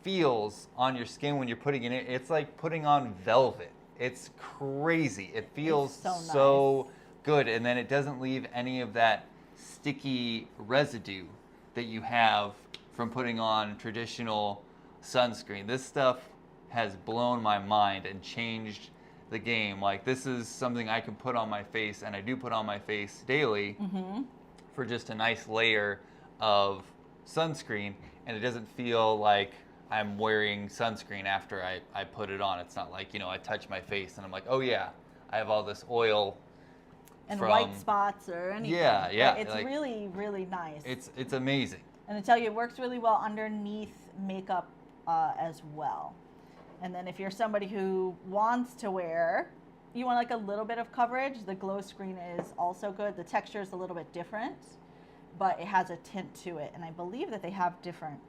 feels on your skin when you're putting it in, it's like putting on velvet. It's crazy. It feels so good, and then it doesn't leave any of that sticky residue that you have from putting on traditional sunscreen. This stuff has blown my mind and changed the game. Like, this is something I can put on my face, and I do put on my face daily for just a nice layer of sunscreen, and it doesn't feel like I'm wearing sunscreen after I put it on. It's not like, you know, I touch my face and I'm like, oh yeah, I have all this oil and white spots or anything. Yeah, yeah. It's like, really, really nice. It's amazing. And I tell you, it works really well underneath makeup as well. And then if you're somebody who wants to you want like a little bit of coverage, the glow screen is also good. The texture is a little bit different, but it has a tint to it. And I believe that they have different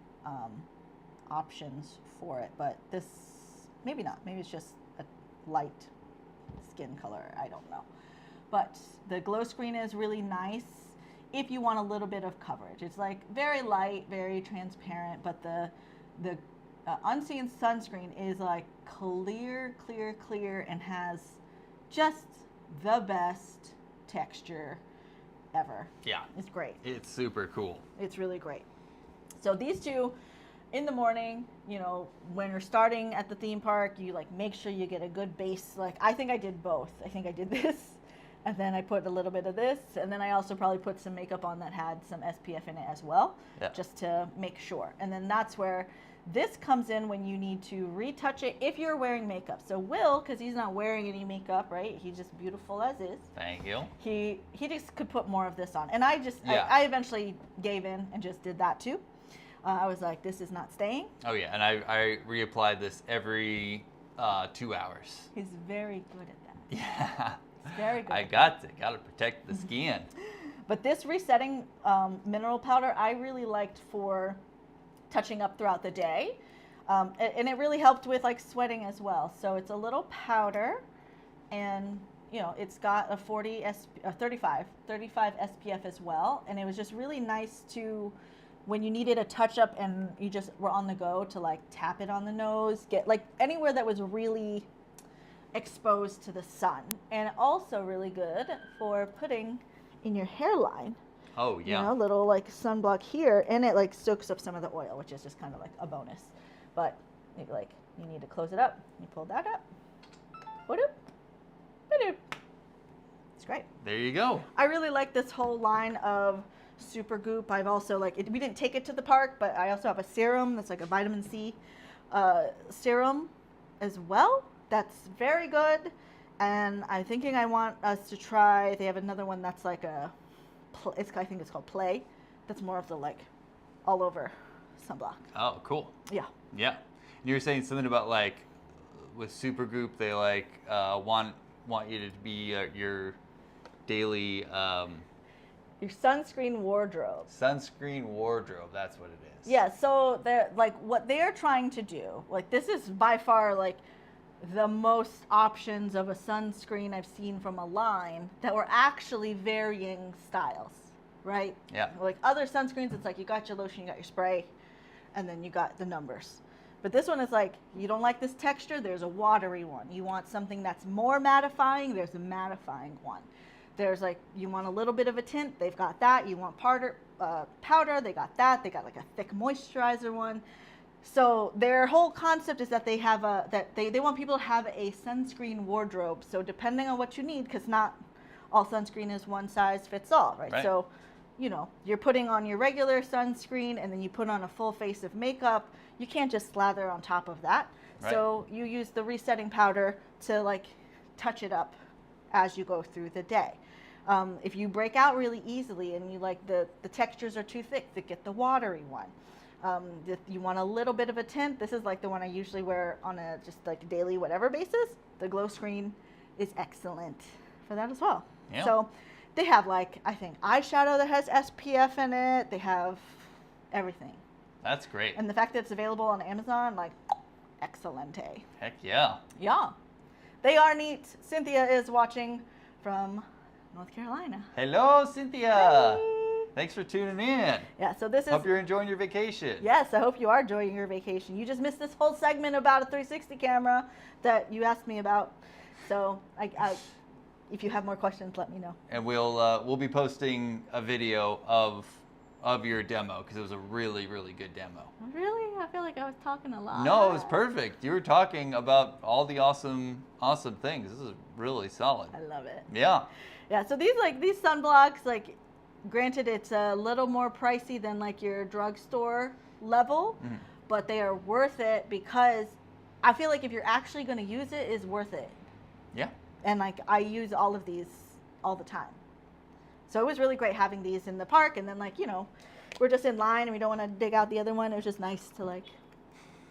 options for it, but this, maybe not. Maybe it's just a light skin color. I don't know. But the glow screen is really nice if you want a little bit of coverage. It's like very light, very transparent, but the unseen sunscreen is like clear, and has just the best texture ever. Yeah. It's great. It's super cool. It's really great. So these two, in the morning, you know, when you're starting at the theme park, you like make sure you get a good base. Like, I think I did both. I think I did this, and then I put a little bit of this, and then I also probably put some makeup on that had some SPF in it as well, just to make sure. And then that's where this comes in when you need to retouch it if you're wearing makeup. So Will, because he's not wearing any makeup, right? He's just beautiful as is. Thank you. He just could put more of this on. And I eventually gave in and just did that too. I was like, this is not staying. Oh yeah, and I reapplied this every 2 hours. He's very good at that. Yeah. He's very good. I got to protect the skin. But this resetting mineral powder, I really liked for touching up throughout the day, and it really helped with like sweating as well. So it's a little powder, and you know, it's got a 35 SPF as well, and it was just really nice to, when you needed a touch up and you just were on the go, to like tap it on the nose, get like anywhere that was really exposed to the sun. And also really good for putting in your hairline. Oh yeah. You know, little like sunblock here, and it like soaks up some of the oil, which is just kind of like a bonus. But maybe like you need to close it up. You pull that up. Boop, I do. It's great. There you go. I really like this whole line of Super Goop. I've also we didn't take it to the park, but I also have a serum that's like a vitamin C serum as well. That's very good. And I'm thinking I want us to try, they have another one that's like I think it's called Play. That's more of the like all over sunblock. Oh, cool. Yeah. Yeah. And you were saying something about like with Supergroup, they like want you to be your daily Your sunscreen wardrobe. sunscreen wardrobe. That's what it is. Yeah, so they're like what they're trying to do, like this is by far like the most options of a sunscreen I've seen from a line that were actually varying styles, right? Yeah. Like other sunscreens, it's like you got your lotion, you got your spray, and then you got the numbers. But this one is like, you don't like this texture, there's a watery one. You want something that's more mattifying, there's a mattifying one. There's like, you want a little bit of a tint, they've got that. You want powder, they got that. They got like a thick moisturizer one. So their whole concept is that they have they want people to have a sunscreen wardrobe. So depending on what you need, because not all sunscreen is one size fits all, right? So, you know, you're putting on your regular sunscreen and then you put on a full face of makeup. You can't just slather on top of that. Right. So you use the resetting powder to like touch it up as you go through the day. If you break out really easily and you like the textures are too thick, get the watery one. If you want a little bit of a tint, this is like the one I usually wear on a just like daily whatever basis. The glow screen is excellent for that as well. Yeah. So they have like, I think eyeshadow that has SPF in it. They have everything. That's great. And the fact that it's available on Amazon, like, excellente. Heck yeah. Yeah. They are neat. Cynthia is watching from North Carolina. Hello, Cynthia. Hey. Thanks for tuning in. Yeah, so this is... Hope you're enjoying your vacation. Yes, I hope you are enjoying your vacation. You just missed this whole segment about a 360 camera that you asked me about. So if you have more questions, let me know. And we'll be posting a video of your demo because it was a really, really good demo. Really? I feel like I was talking a lot. No, it was perfect. You were talking about all the awesome things. This is really solid. I love it. Yeah. Yeah, so these sunblocks, like, granted it's a little more pricey than like your drugstore level, but they are worth it because I feel like if you're actually going to use it, it's worth it. Yeah. And like I use all of these all the time. So it was really great having these in the park, and then like, you know, we're just in line and we don't want to dig out the other one. It was just nice to like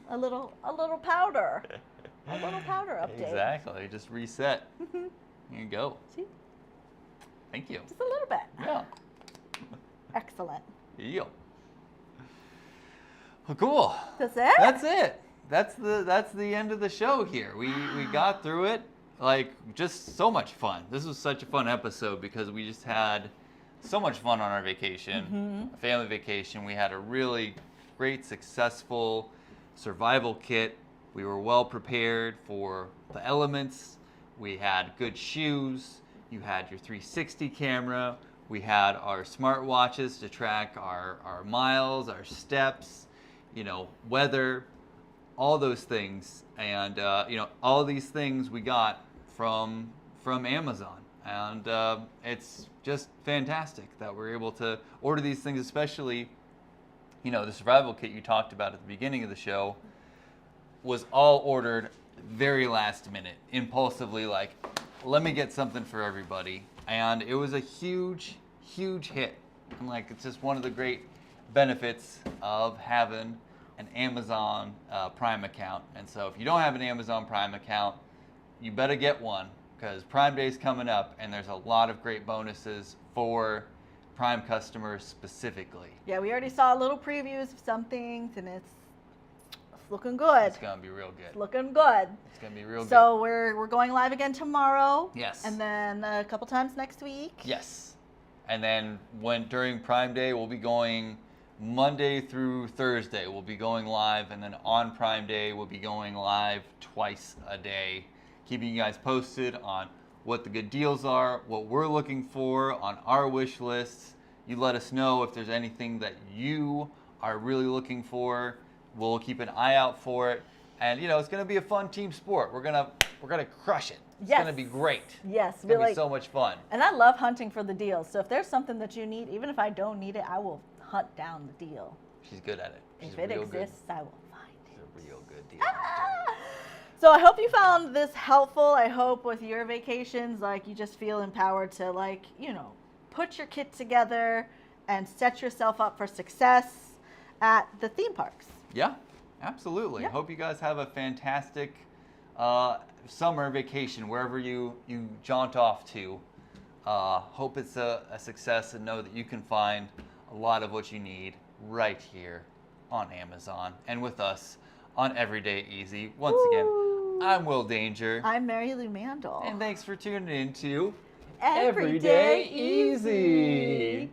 a little powder. A little powder update. Exactly. Just reset. Here you go. See? Thank you. Just a little bit. Yeah. Excellent. Yeah. Well, cool. That's it? That's it. That's the end of the show here. We got through it. Like, just so much fun. This was such a fun episode because we just had so much fun on our vacation, a family vacation. We had a really great, successful survival kit. We were well prepared for the elements. We had good shoes. You had your 360 camera. We had our smartwatches to track our miles, our steps, you know, weather, all those things. And, you know, all these things we got from Amazon. And it's just fantastic that we're able to order these things, especially, you know, the survival kit you talked about at the beginning of the show was all ordered very last minute, impulsively, like, let me get something for everybody. And it was a huge hit. And like, it's just one of the great benefits of having an Amazon Prime account. And so if you don't have an Amazon Prime account, you better get one because Prime Day is coming up and there's a lot of great bonuses for Prime customers specifically. Yeah, we already saw little previews of some things and it's looking good. It's going to be real good. It's looking good. It's going to be real good. So we're going live again tomorrow. Yes. And then a couple times next week. Yes. And then during Prime Day, we'll be going Monday through Thursday. We'll be going live. And then on Prime Day, we'll be going live twice a day, keeping you guys posted on what the good deals are, what we're looking for on our wish lists. You let us know if there's anything that you are really looking for. We'll keep an eye out for it. And you know, it's gonna be a fun team sport. We're gonna crush it. It's Yes. gonna be great. Yes, It's gonna be so much fun. And I love hunting for the deals. So if there's something that you need, even if I don't need it, I will hunt down the deal. She's good at it. She's If it real exists, I will find good. it. She's a real good deal. Ah! So I hope you found this helpful. I hope with your vacations, like you just feel empowered to like, you know, put your kit together and set yourself up for success at the theme parks. Yeah, absolutely. Yeah. Hope you guys have a fantastic summer vacation wherever you jaunt off to. Hope it's a success, and know that you can find a lot of what you need right here on Amazon and with us on Everyday Easy. Once again, I'm Will Danger. I'm Mary Lou Mandel. And thanks for tuning in to Everyday Easy.